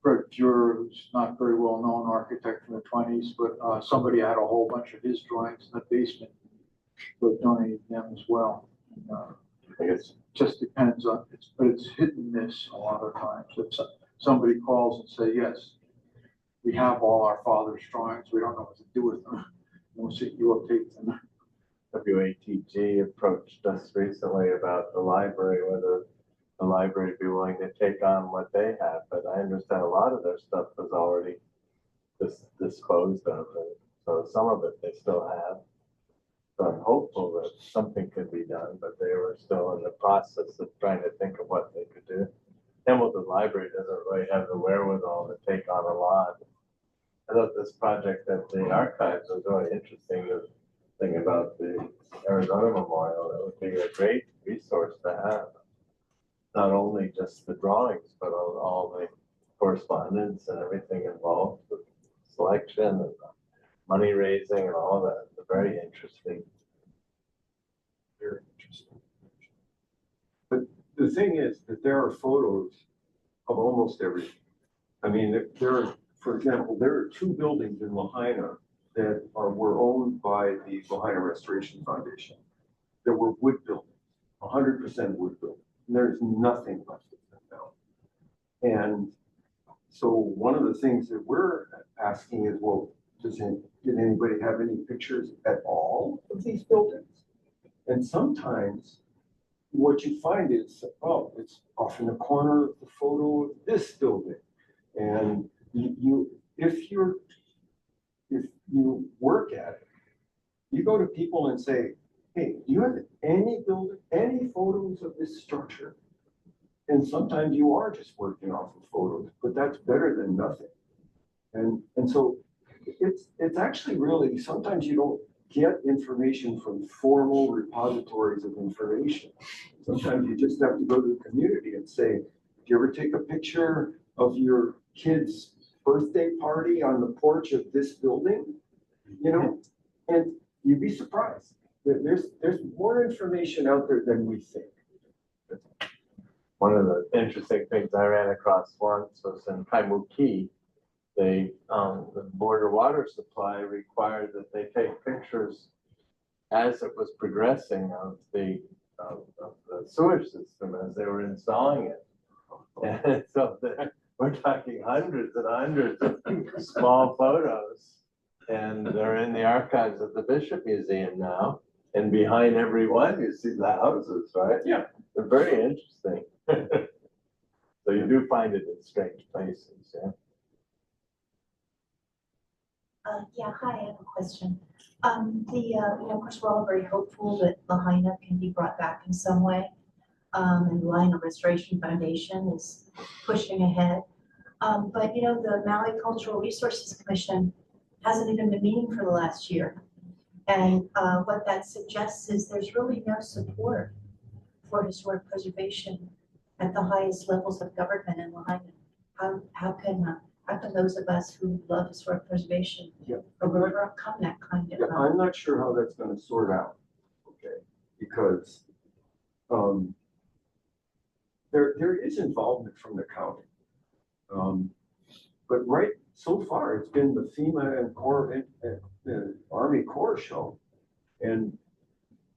[SPEAKER 4] Fred Fuhrer, who's not very well known architect from the 20s, but somebody had a whole bunch of his drawings in the basement, so donated them as well. And,
[SPEAKER 3] I guess
[SPEAKER 4] just depends on, but it's hit and miss a lot of times. If somebody calls and say, yes, we have all our father's drawings, we don't know what to do with them. We'll see, you will take them.
[SPEAKER 3] WATG approached us recently about the library, whether the library would be willing to take on what they have, but I understand a lot of their stuff was already disposed of, and so some of it they still have. So I'm hopeful that something could be done, but they were still in the process of trying to think of what they could do. Hamilton Library doesn't really have the wherewithal to take on a lot. I thought this project at the archives was really interesting. The thing about the Arizona Memorial, that would be a great resource to have. Not only just the drawings, but all the correspondence and everything involved with selection and money raising and all that. It's very interesting.
[SPEAKER 6] Very interesting.
[SPEAKER 1] But the thing is that there are photos of almost everything. I mean, there are, for example, there are 2 buildings in Lahaina that were owned by the Lahaina Restoration Foundation. There were wood buildings, 100% wood buildings. And there's nothing left of them now. And so one of the things that we're asking is, well, did anybody have any pictures at all of these buildings? And sometimes what you find is, oh, it's off in the corner of the photo of this building. And if you work at it, you go to people and say, hey, do you have any building, any photos of this structure? And sometimes you are just working off of photos, but that's better than nothing. And so it's actually really, sometimes you don't get information from formal repositories of information. Sometimes you just have to go to the community and say, do you ever take a picture of your kid's birthday party on the porch of this building? You know, and you'd be surprised. There's more information out there than we think.
[SPEAKER 3] One of the interesting things I ran across once was in Kaimuki. The border water supply required that they take pictures as it was progressing of the sewage system as they were installing it. And so we're talking hundreds and hundreds of small photos, and they're in the archives of the Bishop Museum now. And behind every one, you see the houses, right?
[SPEAKER 1] Yeah.
[SPEAKER 3] They're very interesting. So you do find it in strange places, yeah.
[SPEAKER 8] Yeah, hi, I have a question. Of course, we're all very hopeful that Lahaina can be brought back in some way. And the Lahaina Restoration Foundation is pushing ahead. But the Maui Cultural Resources Commission hasn't even been meeting for the last year. And what that suggests is there's really no support for historic preservation at the highest levels of government in Lahaina. How can those of us who love historic preservation overcome that kind of?
[SPEAKER 1] I'm not sure how that's going to sort out, okay? Because there is involvement from the county, but right so far it's been the FEMA and Corps and Army Corps show, and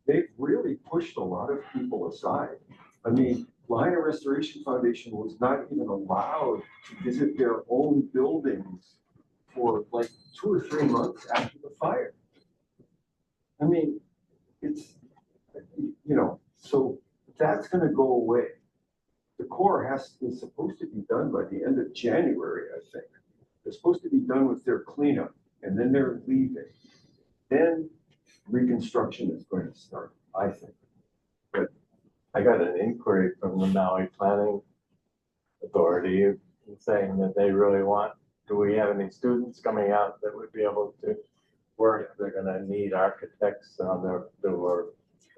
[SPEAKER 1] they've really pushed a lot of people aside. I mean, Lahaina Restoration Foundation was not even allowed to visit their own buildings for like 2 or 3 months after the fire. I mean, it's, so that's going to go away. The Corps is supposed to be done by the end of January, I think. They're supposed to be done with their cleanup, and then they're leaving. Then reconstruction is going to start, I think.
[SPEAKER 3] But I got an inquiry from the Maui Planning Authority saying that they really want, do we have any students coming out that would be able to work? They're going to need architects on their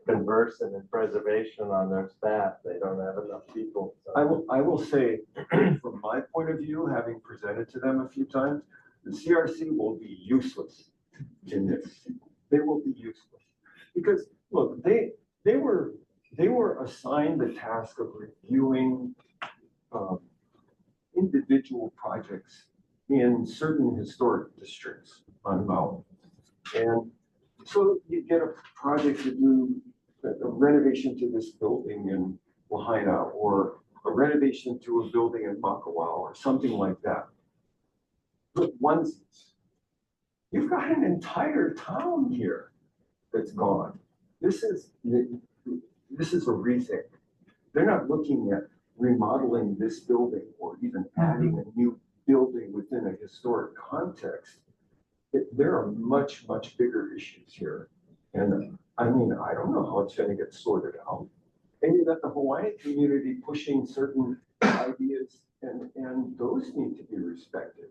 [SPEAKER 3] conversant in preservation on their staff. They don't have enough people. so.
[SPEAKER 1] I will say, from my point of view, having presented to them a few times, the CRC will be useless in this. They will be useless. Because, look, they were assigned the task of reviewing individual projects in certain historic districts on Maui. And so you get a project to do a renovation to this building in Lahaina, or a renovation to a building in Makawao, or something like that. But onesies, you've got an entire town here that's gone. This is a rethink. They're not looking at remodeling this building or even adding a new building within a historic context. There are much, much bigger issues here. And I mean, I don't know how it's gonna get sorted out. And you got the Hawaiian community pushing certain ideas, and those need to be respected.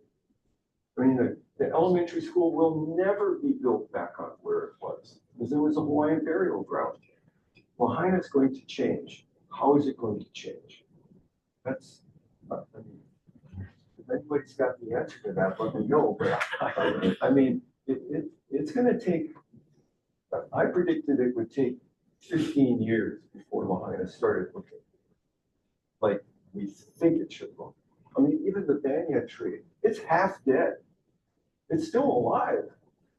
[SPEAKER 1] I mean, the elementary school will never be built back on where it was, because there was a Hawaiian burial ground. Lahaina is going to change. How is it going to change? That's, I mean, if anybody's got the answer to that, let me know. But I mean, it's going to take, I predicted it would take 15 years before Lahaina started looking like we think it should look. I mean, even the banyan tree, it's half dead. It's still alive,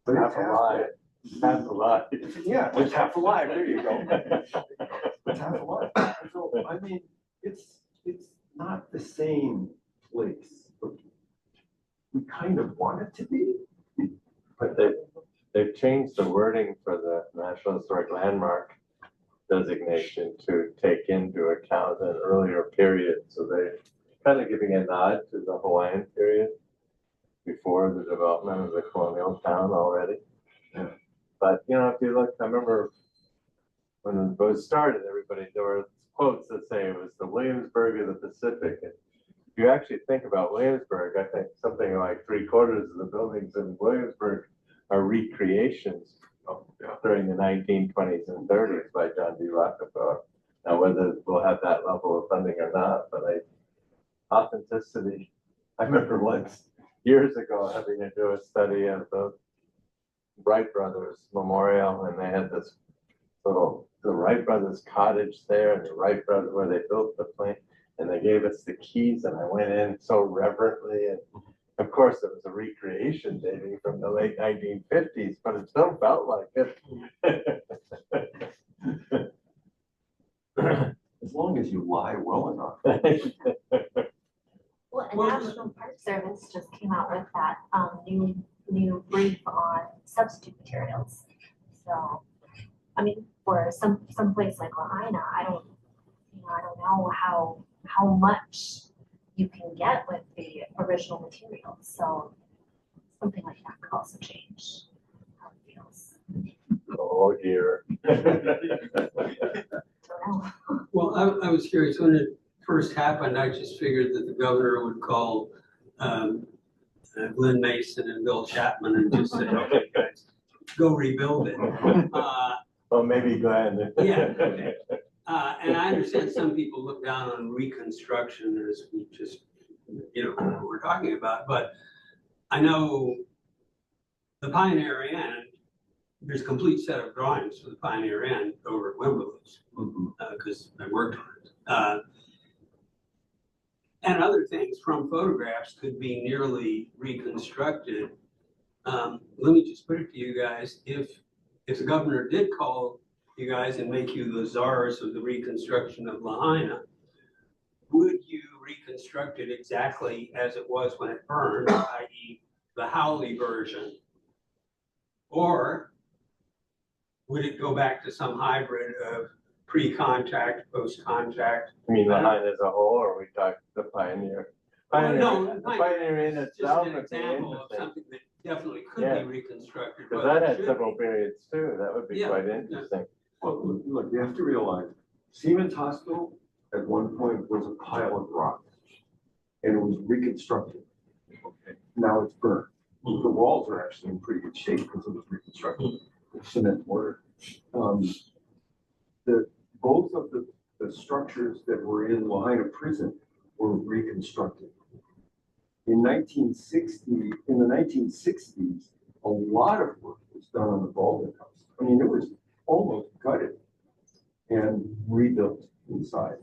[SPEAKER 1] but
[SPEAKER 3] Half
[SPEAKER 1] it's half
[SPEAKER 3] alive.
[SPEAKER 1] dead.
[SPEAKER 3] Half alive.
[SPEAKER 1] Yeah, it's half alive. There you go. It's half alive. So, I mean, it's not the same place, but we kind of want it to be.
[SPEAKER 3] But they've changed the wording for the National Historic Landmark designation to take into account an earlier period. So they're kind of giving a nod to the Hawaiian period before the development of the colonial town already.
[SPEAKER 1] Yeah.
[SPEAKER 3] But, you know, if you look, I remember when it was started, there were quotes that say it was the Williamsburg of the Pacific. And if you actually think about Williamsburg, I think something like 3/4 of the buildings in Williamsburg are recreations during the 1920s and 30s by John D. Rockefeller. Now, whether we'll have that level of funding or not, but authenticity. I remember once, years ago, having to do a study of the Wright Brothers Memorial, and they had this little, the Wright Brothers cottage there, and the Wright Brothers, where they built the plane, and they gave us the keys, and I went in so reverently, and of course, it was a recreation dating from the late 1950s, but it still felt like it.
[SPEAKER 1] As long as you lie well enough.
[SPEAKER 5] Well, and National Park Service just came out with that new brief on substitute materials. So, I mean, for some place like Lahaina, I don't know how much you can get with the original materials. So something like that could also change how it feels.
[SPEAKER 3] Oh dear.
[SPEAKER 5] Don't know.
[SPEAKER 7] Well, I was curious, when it first happened, I just figured that the governor would call Glenn Mason and Bill Chapman and just say, okay, guys, go rebuild it.
[SPEAKER 3] Well, maybe Glenn.
[SPEAKER 7] Yeah, okay. And I understand some people look down on reconstruction as we just, what we're talking about, but I know the Pioneer Inn, there's a complete set of drawings for the Pioneer Inn over at Wimbledon's, because I worked on it. And other things from photographs could be nearly reconstructed. Let me just put it to you guys, if the governor did call you guys and make you the czars of the reconstruction of Lahaina, would you reconstruct it exactly as it was when it burned, i.e. the Howley version? Or would it go back to some hybrid of pre-contact, post-contact?
[SPEAKER 3] I mean, Lahaina as a whole, or we talk the Pioneer? The Pioneer Inn itself
[SPEAKER 7] Just an
[SPEAKER 3] would be
[SPEAKER 7] example of
[SPEAKER 3] interesting.
[SPEAKER 7] something that definitely could
[SPEAKER 3] Yeah.
[SPEAKER 7] be reconstructed.
[SPEAKER 3] Because
[SPEAKER 7] but
[SPEAKER 3] that
[SPEAKER 7] it
[SPEAKER 3] had
[SPEAKER 7] should
[SPEAKER 3] several
[SPEAKER 7] be.
[SPEAKER 3] periods too. That would be
[SPEAKER 7] Yeah,
[SPEAKER 3] quite
[SPEAKER 7] yeah.
[SPEAKER 3] interesting.
[SPEAKER 1] Well, look, you have to realize, Siemens Hospital at one point was a pile of rock, and it was reconstructed. Okay, now it's burned. The walls are actually in pretty good shape because it was reconstructed with cement mortar. both of the structures that were in Lahaina prison were reconstructed. In the 1960s, a lot of work was done on the Baldwin House. I mean, it was almost gutted and rebuilt inside.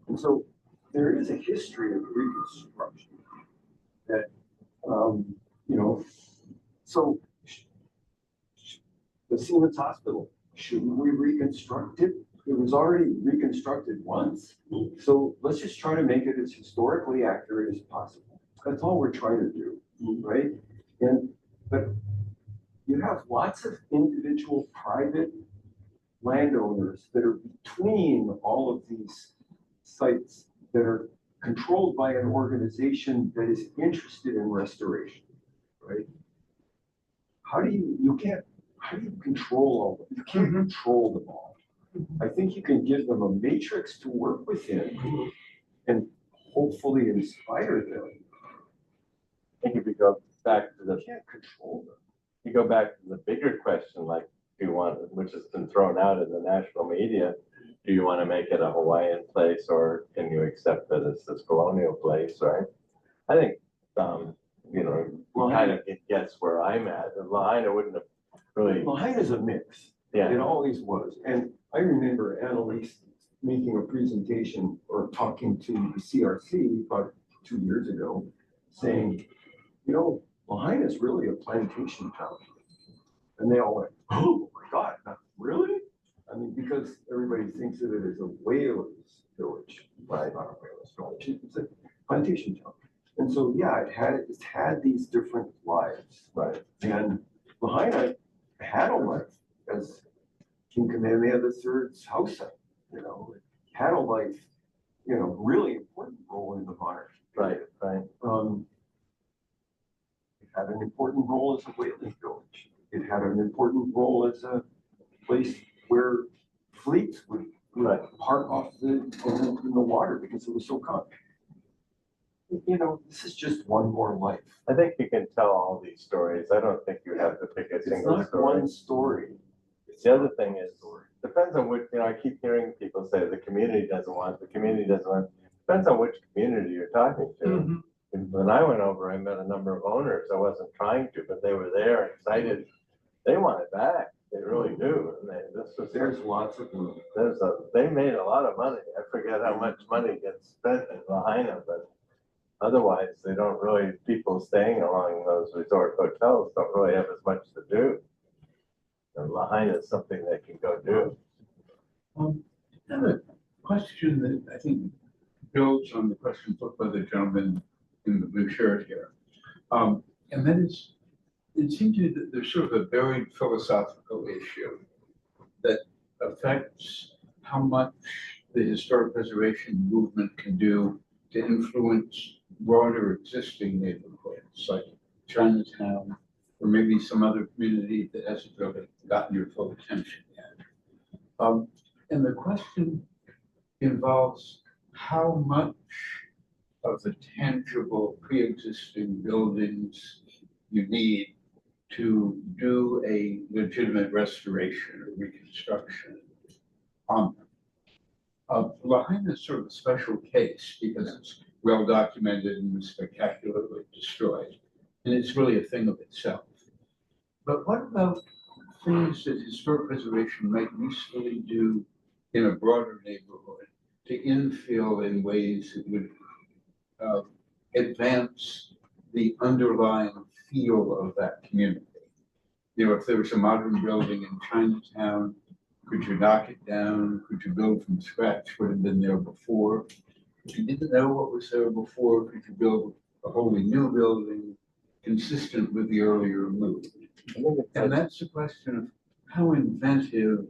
[SPEAKER 1] And so there is a history of reconstruction that, you know, so the Siemens Hospital, shouldn't we reconstruct it? It was already reconstructed once. So let's just try to make it as historically accurate as possible. That's all we're trying to do, right? But you have lots of individual private landowners that are between all of these sites that are controlled by an organization that is interested in restoration, right? How do you control all of them? You can't control them all. I think you can give them a matrix to work within and hopefully inspire them.
[SPEAKER 3] I think if you go back to
[SPEAKER 1] You can't control them.
[SPEAKER 3] you go back to the bigger question, like, do you want, which has been thrown out in the national media, do you want to make it a Hawaiian place, or can you accept that it's this colonial place, right? I think, you know, kind of gets where I'm at. And Lahaina wouldn't have really,
[SPEAKER 1] Lahaina's a mix.
[SPEAKER 3] yeah,
[SPEAKER 1] It always was. And I remember Annalise making a presentation or talking to the CRC about 2 years ago, saying, you know, Lahaina is really a plantation town. And they all went, oh my God, really? I mean, because everybody thinks of it as a whalers village, right? Not a whalers village, it's a plantation town. And so, yeah, it's had these different lives, right? And Lahaina had a life as King Kamehameha III's house site, you know, it had a life, you know, really important role in the monarchy.
[SPEAKER 3] right, right.
[SPEAKER 1] It had an important role as a whaling village. It had an important role as a place where fleets would park off in the water because it was so calm. You know, this is just one more life.
[SPEAKER 3] I think you can tell all these stories. I don't think you have to pick a
[SPEAKER 1] It's
[SPEAKER 3] single
[SPEAKER 1] not
[SPEAKER 3] story.
[SPEAKER 1] one story.
[SPEAKER 3] The other thing is, depends on which, you know, I keep hearing people say the community doesn't want, depends on which community you're talking to. And when I went over, I met a number of owners. I wasn't trying to, but they were there, excited. They want it back. They really do. And
[SPEAKER 1] There's lots of room.
[SPEAKER 3] they made a lot of money. I forget how much money gets spent in Lahaina, but otherwise they don't really, people staying along those resort hotels don't really have as much to do. And Lahaina is something they can go do.
[SPEAKER 9] I have a question that I think builds on the question put by the gentleman in the blue shirt here. And that is, it seems to me that there's sort of a buried philosophical issue that affects how much the historic preservation movement can do to influence broader existing neighborhoods like Chinatown, or maybe some other community that hasn't really gotten your full attention yet. And the question involves how much of the tangible pre-existing buildings you need to do a legitimate restoration or reconstruction on them. Lahaina is sort of a special case because it's well documented and was spectacularly destroyed. And it's really a thing of itself. But what about things that historic preservation might usefully do in a broader neighborhood to infill in ways that would advance the underlying feel of that community? You know, if there was a modern building in Chinatown, could you knock it down? Could you build from scratch what had been there before? If you didn't know what was there before, could you build a wholly new building consistent with the earlier move? And that's a question of how inventive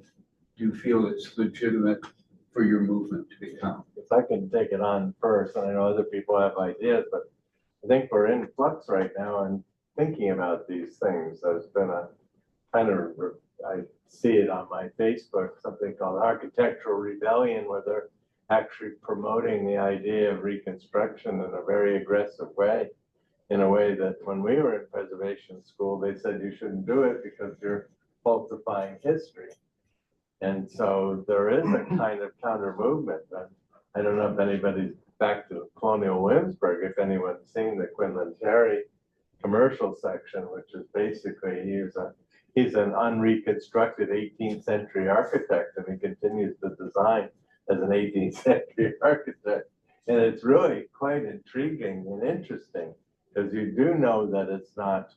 [SPEAKER 9] do you feel it's legitimate for your movement to become?
[SPEAKER 3] If I can take it on first, and I know other people have ideas, but I think we're in flux right now and thinking about these things. There's been a kind of, I see it on my Facebook, something called Architectural Rebellion, where they're actually promoting the idea of reconstruction in a very aggressive way, in a way that when we were in preservation school, they said you shouldn't do it because you're falsifying history. And so there is a kind of counter movement. I don't know if anybody's back to Colonial Williamsburg, if anyone's seen the Quinlan Terry commercial section, which is basically, he's an unreconstructed 18th century architect, and he continues to design as an 18th century architect. And it's really quite intriguing and interesting, because you do know that it's not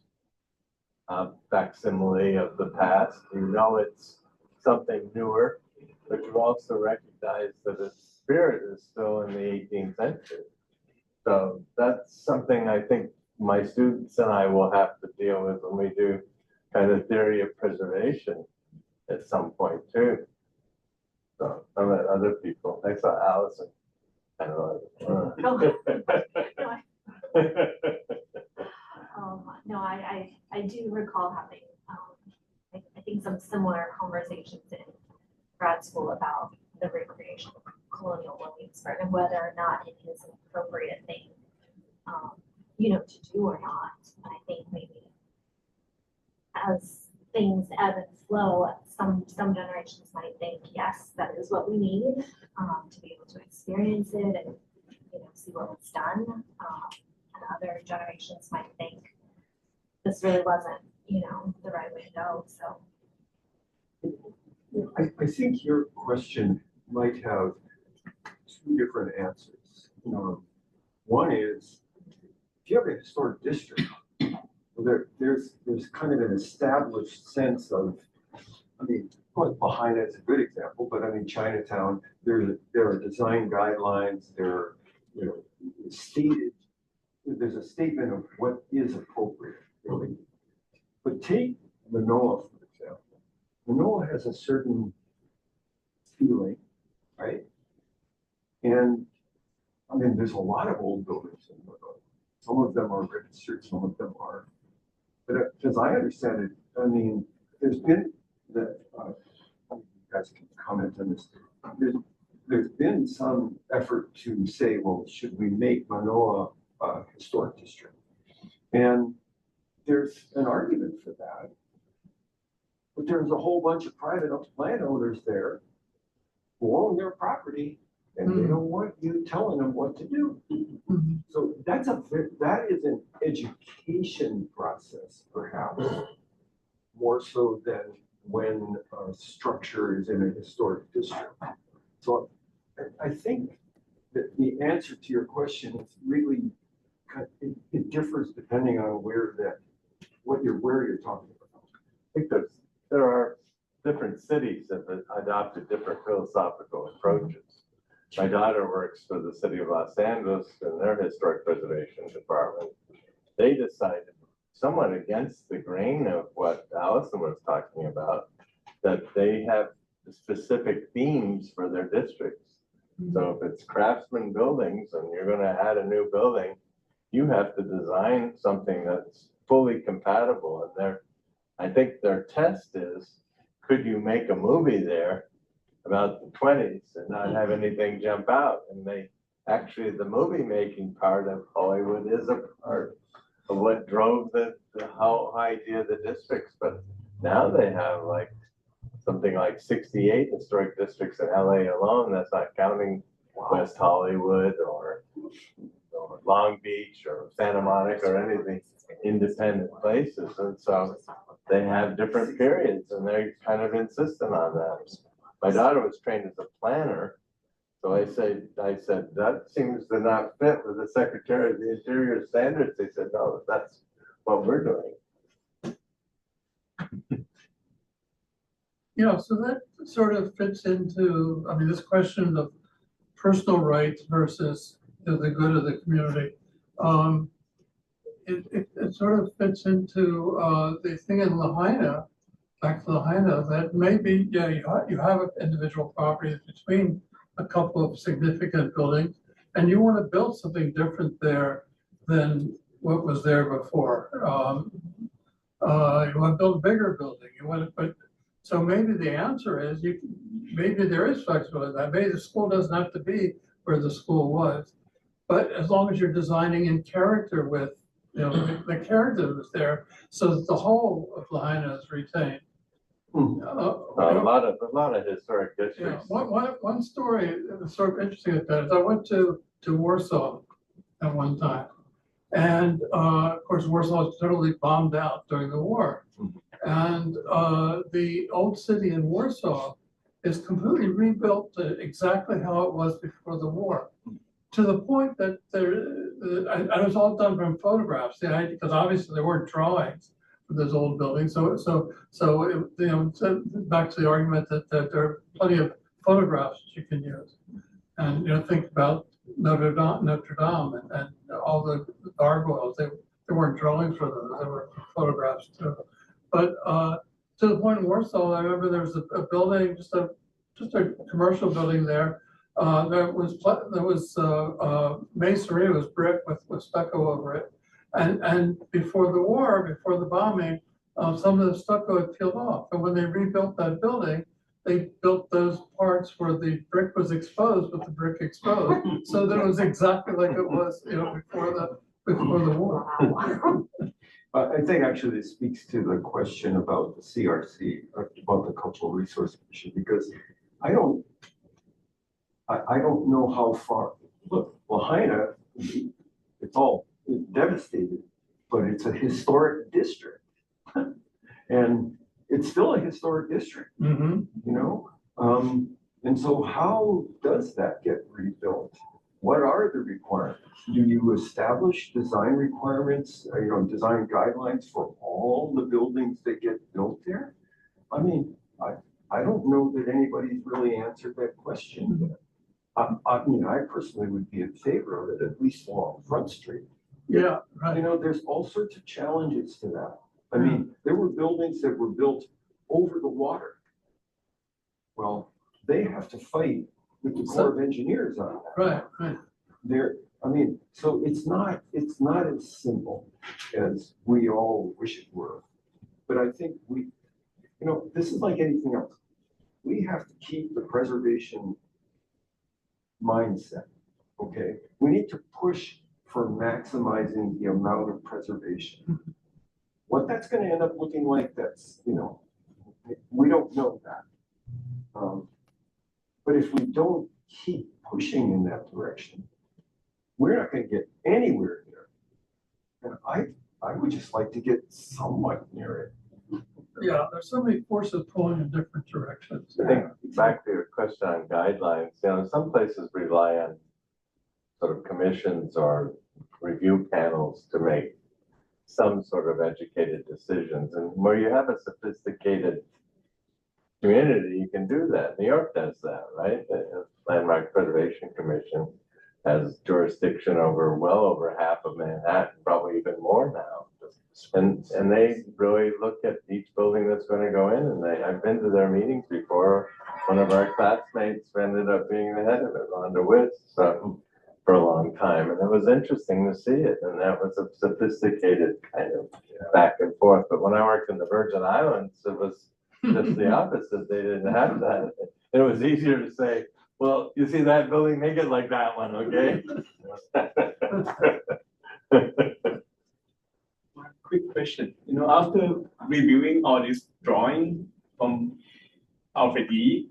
[SPEAKER 3] a facsimile of the past. You know it's something newer, but you also recognize that its spirit is still in the 18th century. So that's something I think my students and I will have to deal with when we do kind of theory of preservation at some point too. So I'll let other people. I saw Allison. I don't know.
[SPEAKER 5] No, I do recall having, I think some similar conversations in grad school about the recreation of colonial Williamsburg and whether or not it is an appropriate thing, to do or not. And I think maybe as things ebb and flow, some generations might think, yes, that is what we need to be able to experience it and see what was done. And other generations might think this really wasn't, the right way to go. So
[SPEAKER 1] I think your question might have two different answers. One is, if you have a historic district, there's kind of an established sense of, Lahaina is a good example, but Chinatown, there are design guidelines, there are, there's a statement of what is appropriate, really. But take Manoa, for example. Manoa has a certain feeling, right? And there's a lot of old buildings in Manoa. Some of them are registered, some of them aren't. But as I understand it, there's been that, you guys can comment on this. There's been some effort to say, well, should we make Manoa a historic district? And there's an argument for that. But there's a whole bunch of private landowners there who own their property, and they don't want you telling them what to do. So that is an education process, perhaps, more so than when a structure is in a historic district. So I think that the answer to your question is really, it differs depending on where you're talking about.
[SPEAKER 3] I think there are different cities that have adopted different philosophical approaches. My daughter works for the city of Los Angeles in their historic preservation department. They decided, somewhat against the grain of what Allison was talking about, that they have specific themes for their districts. So if it's craftsman buildings and you're going to add a new building, you have to design something that's fully compatible. And I think their test is, could you make a movie there about the 20s and not have anything jump out? And the movie making part of Hollywood is a part of what drove the whole idea of the districts. But now they have something like 68 historic districts in LA alone. That's not counting West Hollywood or Long Beach or Santa Monica or anything, independent places. And so they have different periods and they're kind of insistent on that. My daughter was trained as a planner. So I said, that seems to not fit with the Secretary of the Interior standards. They said, no, that's what we're doing.
[SPEAKER 10] So that sort of fits into, this question of personal rights versus the good of the community. It sort of fits into the thing in Lahaina, back to Lahaina, that maybe, you have individual properties between a couple of significant buildings, and you want to build something different there than what was there before. You want to build a bigger building. So maybe the answer is, maybe there is flexibility. That maybe the school doesn't have to be where the school was, but as long as you're designing in character with, the character that was there, so that the whole of Lahaina is retained.
[SPEAKER 3] A lot of historic
[SPEAKER 10] Yeah,
[SPEAKER 3] districts.
[SPEAKER 10] one story that's sort of interesting at that is I went to Warsaw at one time. And of course, Warsaw was totally bombed out during the war. And the old city in Warsaw is completely rebuilt to exactly how it was before the war. To the point that and it was all done from photographs, because obviously there weren't drawings for those old buildings. So back to the argument that there are plenty of photographs that you can use. And think about Notre Dame and all the gargoyles. They weren't drawings for those; they were photographs too. But to the point in Warsaw, I remember there was a building, just a commercial building there. There was masonry, it was brick with stucco over it. And before the war, before the bombing, some of the stucco had peeled off. And when they rebuilt that building, they built those parts where the brick was exposed with the brick exposed. So that it was exactly like it was, before the war.
[SPEAKER 1] I think actually this speaks to the question about the CRC, about the Cultural Resource Commission, because I don't know how far, look, Lahaina, it's all devastated, but it's a historic district. And it's still a historic district, and so how does that get rebuilt? What are the requirements? Do you establish design requirements, design guidelines for all the buildings that get built there? I mean, I don't know that anybody's really answered that question yet. I personally would be in favor of it, at least along Front Street.
[SPEAKER 10] Yeah, right.
[SPEAKER 1] There's all sorts of challenges to that. I mean, there were buildings that were built over the water. Well, they have to fight with the Corps of Engineers on that.
[SPEAKER 10] Right.
[SPEAKER 1] So it's not as simple as we all wish it were. But I think this is like anything else. We have to keep the preservation mindset, okay? We need to push for maximizing the amount of preservation. What that's going to end up looking like, we don't know that. But if we don't keep pushing in that direction, we're not going to get anywhere near it. And I would just like to get somewhat near it.
[SPEAKER 10] Yeah, there's so many forces pulling in different directions.
[SPEAKER 3] I think back to your question on guidelines, some places rely on sort of commissions or review panels to make some sort of educated decisions. And where you have a sophisticated community, you can do that. New York does that, right? The Landmark Preservation Commission has jurisdiction well over half of Manhattan, probably even more now. And they really look at each building that's going to go in, and I've been to their meetings before. One of our classmates ended up being the head of it, Rhonda Witz, for a long time, and it was interesting to see it. And that was a sophisticated kind of back and forth. But when I worked in the Virgin Islands, it was just the opposite. They didn't have that. It was easier to say, well, you see that building, make it like that one, okay?
[SPEAKER 11] Quick question. After reviewing all this drawing from Ph.D.,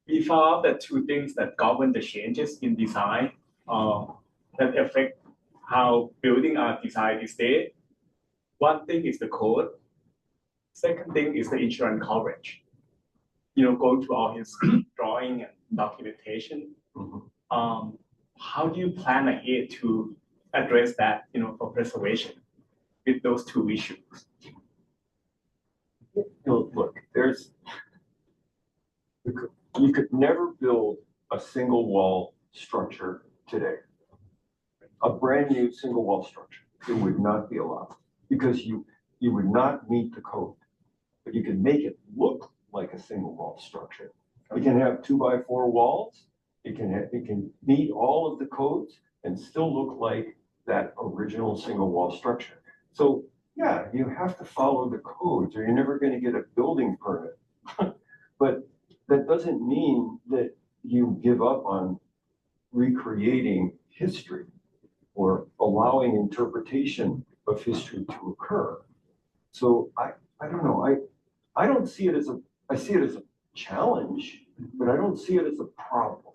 [SPEAKER 11] we found that two things that govern the changes in design that affect how buildings are designed these days. One thing is the code. Second thing is the insurance coverage. Going through all his drawing and documentation. How do you plan ahead to address that, for preservation with those two issues?
[SPEAKER 1] Look, you could never build a single wall structure today. A brand new single wall structure. It would not be allowed because you would not meet the code. But you can make it look like a single wall structure. You can have 2x4 walls. It can meet all of the codes and still look like that original single wall structure. So yeah, you have to follow the codes or you're never going to get a building permit. But that doesn't mean that you give up on recreating history or allowing interpretation of history to occur. So I don't know. I don't see it as I see it as a challenge, but I don't see it as a problem.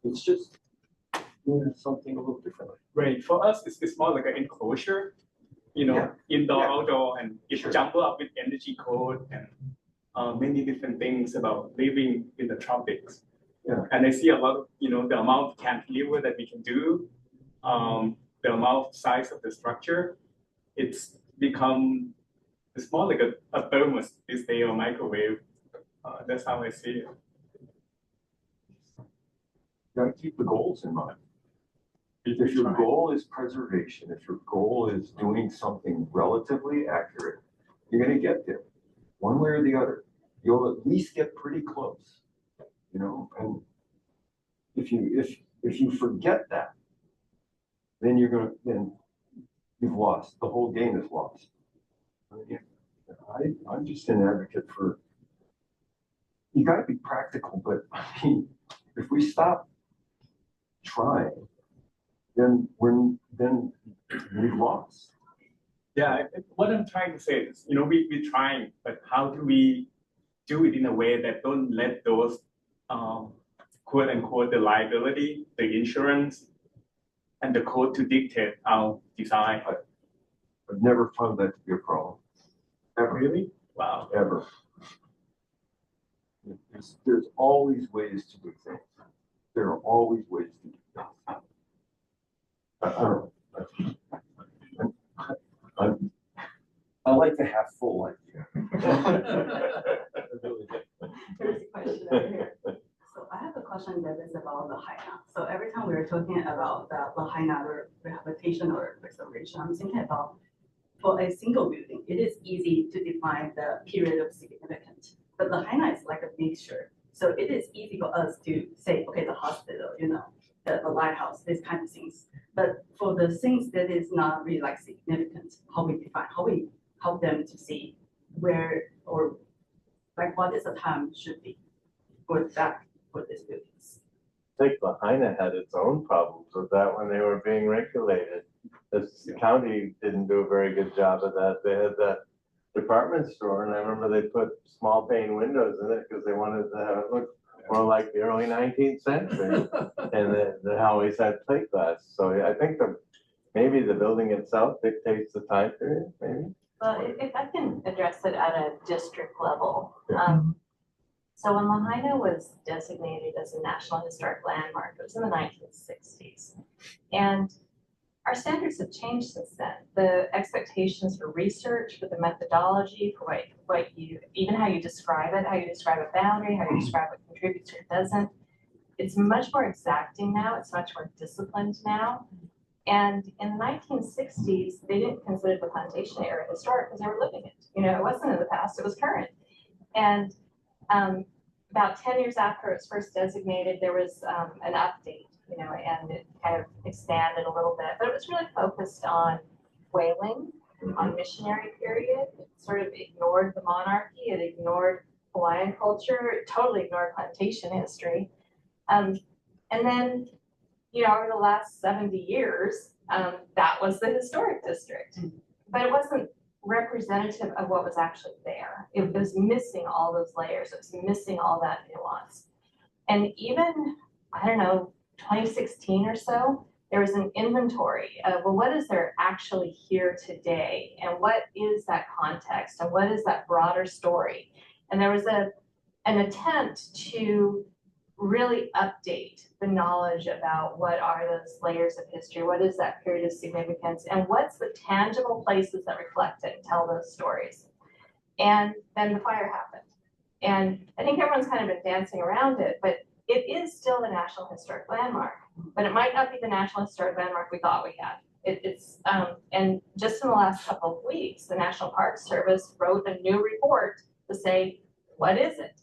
[SPEAKER 1] It's just doing something a little differently.
[SPEAKER 11] Right, for us, it's more like an enclosure, indoor,
[SPEAKER 1] Yeah.
[SPEAKER 11] outdoor, and it's
[SPEAKER 1] Sure.
[SPEAKER 11] jumbled up with energy code and many different things about living in the tropics.
[SPEAKER 1] Yeah.
[SPEAKER 11] And I see a lot of, the amount of cantilever that we can do, the amount of size of the structure, it's more like a thermos these days or microwave. That's how I see it.
[SPEAKER 1] Got to keep the goals in mind. If your goal is preservation, if your goal is doing something relatively accurate, you're going to get there, one way or the other. You'll at least get pretty close, And if you forget that, then you've lost. The whole game is lost. I'm just an advocate for. You got to be practical, but I mean, if we stop trying, then we've lost.
[SPEAKER 11] Yeah, what I'm trying to say is, we're trying, but how do we do it in a way that don't let those quote unquote the liability, the insurance, and the code to dictate our design?
[SPEAKER 1] I've never found that to be a problem. Ever.
[SPEAKER 11] Really? Wow.
[SPEAKER 1] Ever. There's always ways to do things. There are always ways to do things. I don't know. I like to have full idea.
[SPEAKER 12] There's a question over here. So I have a question that is about Lahaina. So every time we are talking about the Lahaina rehabilitation or restoration, I'm thinking about for a single building, it is easy to define the period of significance. But Lahaina is like a mixture. So it is easy for us to say, okay, the hospital, the lighthouse, these kind of things. But for the things that is not really like significant, how we define, how we help them to see where or like what is the time should be for these buildings.
[SPEAKER 3] I think Lahaina had its own problems with that when they were being regulated. The county didn't do a very good job of that. They had that department store, and I remember they put small pane windows in it because they wanted to have it look more like the early 19th century. And they always had plate glass. So I think maybe the building itself dictates the time period, maybe.
[SPEAKER 13] Well, if I can address it at a district level.
[SPEAKER 1] Yeah.
[SPEAKER 13] So when Lahaina was designated as a National Historic Landmark, it was in the 1960s. And our standards have changed since then. The expectations for research, for the methodology, for even how you describe it, how you describe a boundary, how you describe what contributes or doesn't. It's much more exacting now. It's much more disciplined now. And in the 1960s, they didn't consider the plantation area historic because they were living it. It wasn't in the past, it was current. And about 10 years after it was first designated, there was an update, and it kind of expanded a little bit, but it was really focused on whaling, on missionary period. It sort of ignored the monarchy, it ignored Hawaiian culture, it totally ignored plantation history. And then, over the last 70 years, that was the historic district, but it wasn't representative of what was actually there. It was missing all those layers. It was missing all that nuance. And even, 2016 or so, there was an inventory of, well, what is there actually here today? And what is that context? And what is that broader story? And there was an attempt to really update the knowledge about what are those layers of history, what is that period of significance, and what's the tangible places that reflect it and tell those stories. And then the fire happened. And I think everyone's kind of been dancing around it, but it is still the National Historic Landmark, but it might not be the National Historic Landmark we thought we had. And just in the last couple of weeks, the National Park Service wrote a new report to say, what is it?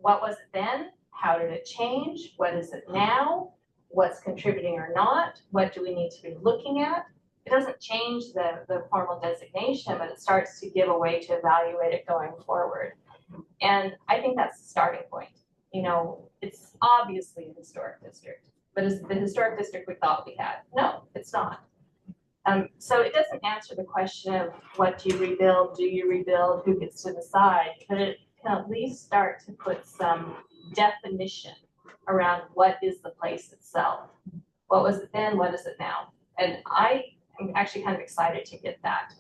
[SPEAKER 13] What was it then? How did it change? What is it now? What's contributing or not? What do we need to be looking at? It doesn't change the formal designation, but it starts to give a way to evaluate it going forward. And I think that's the starting point. It's obviously a historic district, but is it the historic district we thought we had? No, it's not. So it doesn't answer the question of what do you rebuild, who gets to decide, but it can at least start to put some definition around what is the place itself. What was it then, what is it now? And I am actually kind of excited to get that.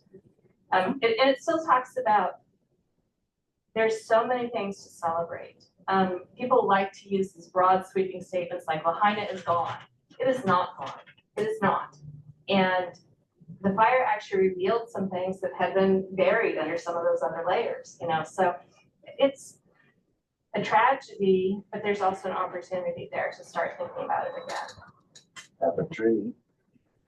[SPEAKER 13] And it still talks about, there's so many things to celebrate. People like to use these broad sweeping statements like Lahaina is gone. It is not gone, it is not. And the fire actually revealed some things that had been buried under some of those other layers, you know, so it's a tragedy, but there's also an opportunity there to start thinking about it again.
[SPEAKER 3] Have a tree.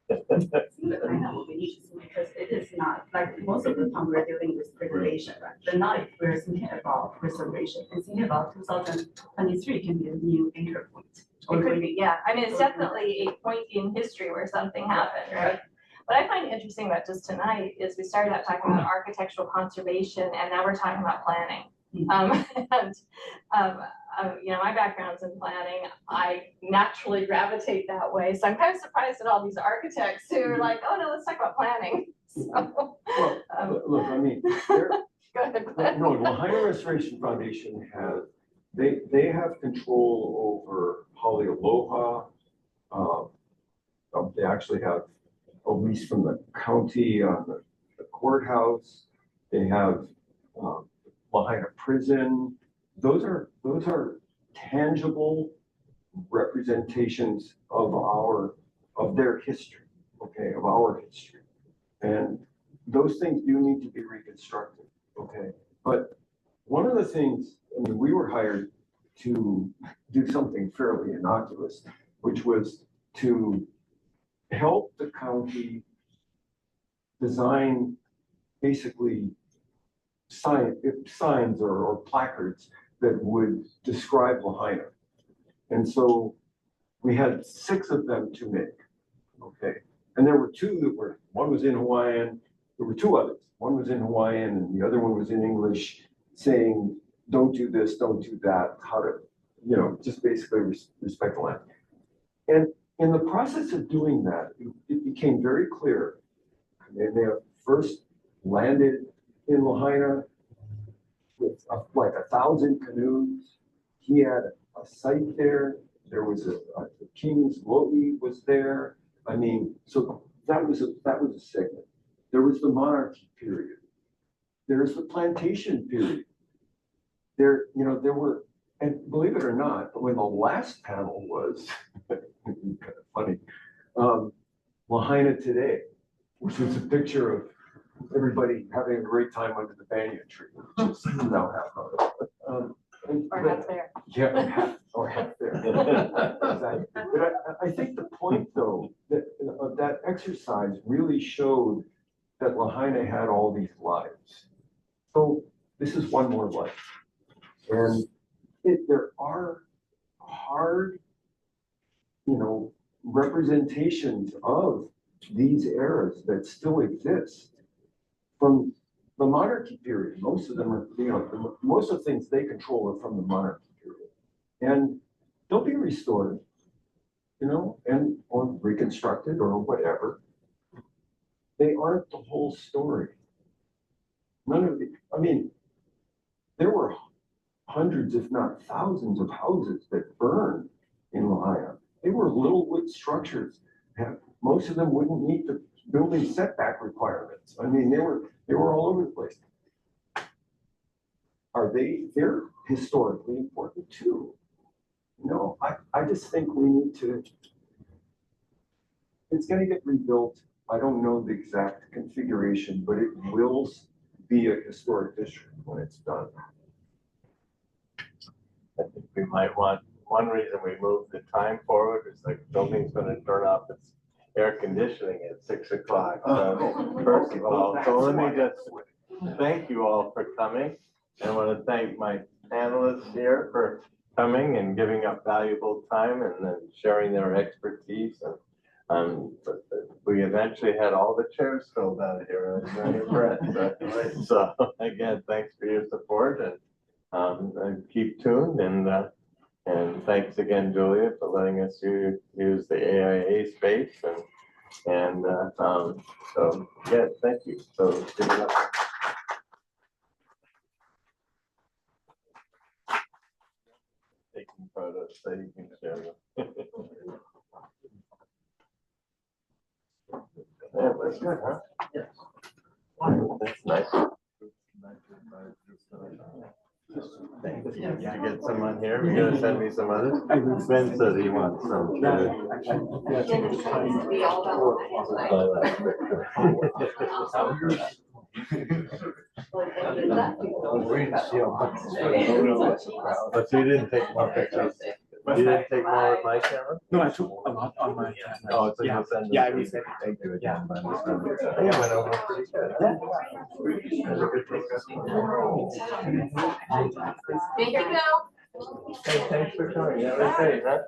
[SPEAKER 12] Lahaina will be interesting because it is not, like, most of the time we're dealing with preservation, right? But now if we're thinking about preservation, and thinking about 2023 can be a new anchor point.
[SPEAKER 13] It could be, yeah. I mean, it's definitely a point in history where something happened, right? What I find interesting about just tonight is we started out talking about architectural conservation, and now we're talking about planning. You know, my background's in planning. I naturally gravitate that way. So I'm kind of surprised at all these architects who are like, oh no, let's talk about planning. So,
[SPEAKER 1] Well, look, I mean,
[SPEAKER 13] go ahead, Glenn.
[SPEAKER 1] no, Lahaina Restoration Foundation has, they have control over Halealoha. They actually have a lease from the county on the courthouse. They have Lahaina Prison. Those are tangible representations of their history, okay, of our history. And those things do need to be reconstructed, okay? But one of the things, I mean, we were hired to do something fairly innocuous, which was to help the county design basically signs or placards that would describe Lahaina. And so we had 6 of them to make, okay? And there were 2 that were, one was in Hawaiian, there were 2 others. One was in Hawaiian and the other one was in English, saying, don't do this, don't do that, how to, you know, just basically respect the land. And in the process of doing that, it became very clear. And they have first landed in Lahaina with like 1,000 canoes. He had a site there. There was the king's lo'i was there. I mean, so that was a segment. There was the monarchy period. There's the plantation period. There were, and believe it or not, when the last panel was kind of funny, Lahaina Today, which was a picture of everybody having a great time under the banyan tree, which is now half of it.
[SPEAKER 13] Or half there.
[SPEAKER 1] Yeah, or half there. Exactly. But I think the point, though, that exercise really showed that Lahaina had all these lives. So this is one more life. And there are hard, you know, representations of these eras that still exist from the monarchy period. Most of them are, you know, most of the things they control are from the monarchy period. And they'll be restored, you know, and or reconstructed or whatever. They aren't the whole story. None of the, I mean, there were hundreds, if not thousands of houses that burned in Lahaina. They were little wood structures. And most of them wouldn't meet the building setback requirements. I mean, they were all over the place. They're historically important too. No, I just think we need to, it's gonna get rebuilt. I don't know the exact configuration, but it will be a historic district when it's done.
[SPEAKER 3] I think we might want, one reason we moved the time forward is like building's gonna turn off its air conditioning at 6 o'clock. So first of all, so let me just thank you all for coming. And I want to thank my panelists here for coming and giving up valuable time and then sharing their expertise. And we eventually had all the chairs filled out here. I was very impressed. So again, thanks for your support and keep tuned. And thanks again, Julia, for letting us use the AIA space. And, so, yeah, thank you. So give it up. Taking photos, so you can share them. Yeah, that's good, huh? Yes. That's nice. Thank you. Did you get someone here? You're gonna send me some others? Ben said he wants some.
[SPEAKER 2] Be all
[SPEAKER 3] But you didn't take more pictures? You didn't take more with my camera?
[SPEAKER 11] No, I took a lot on my camera.
[SPEAKER 3] Oh, so
[SPEAKER 11] Yeah.
[SPEAKER 3] you'll send them?
[SPEAKER 11] Yeah, I
[SPEAKER 3] to
[SPEAKER 11] will
[SPEAKER 3] me.
[SPEAKER 11] send it.
[SPEAKER 3] Thank you
[SPEAKER 11] Yeah.
[SPEAKER 3] again. I think I went over pretty good. That's a good thing.
[SPEAKER 2] Thank you, Bill.
[SPEAKER 3] Hey, thanks for coming. Yeah, that's great, huh?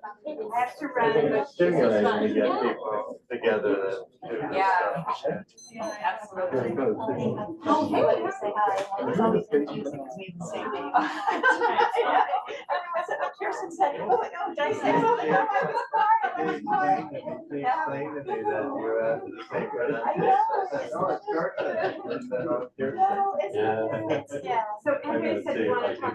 [SPEAKER 3] I think it's stimulating to get people together that do this
[SPEAKER 2] Yeah.
[SPEAKER 3] stuff.
[SPEAKER 2] Absolutely.
[SPEAKER 3] Very good.
[SPEAKER 8] Oh, hey, let me say hi. It's always confusing because we have the same name. Everyone said, oh, Kirsten said, oh, did I say something? Oh, I was sorry.
[SPEAKER 3] They explained to me that you're at the same pronunciation. I said, oh, it's Kirsten. And then, oh, Kirsten.
[SPEAKER 8] No, it's,
[SPEAKER 3] Yeah.
[SPEAKER 8] yeah.
[SPEAKER 2] So Andrea said you want to talk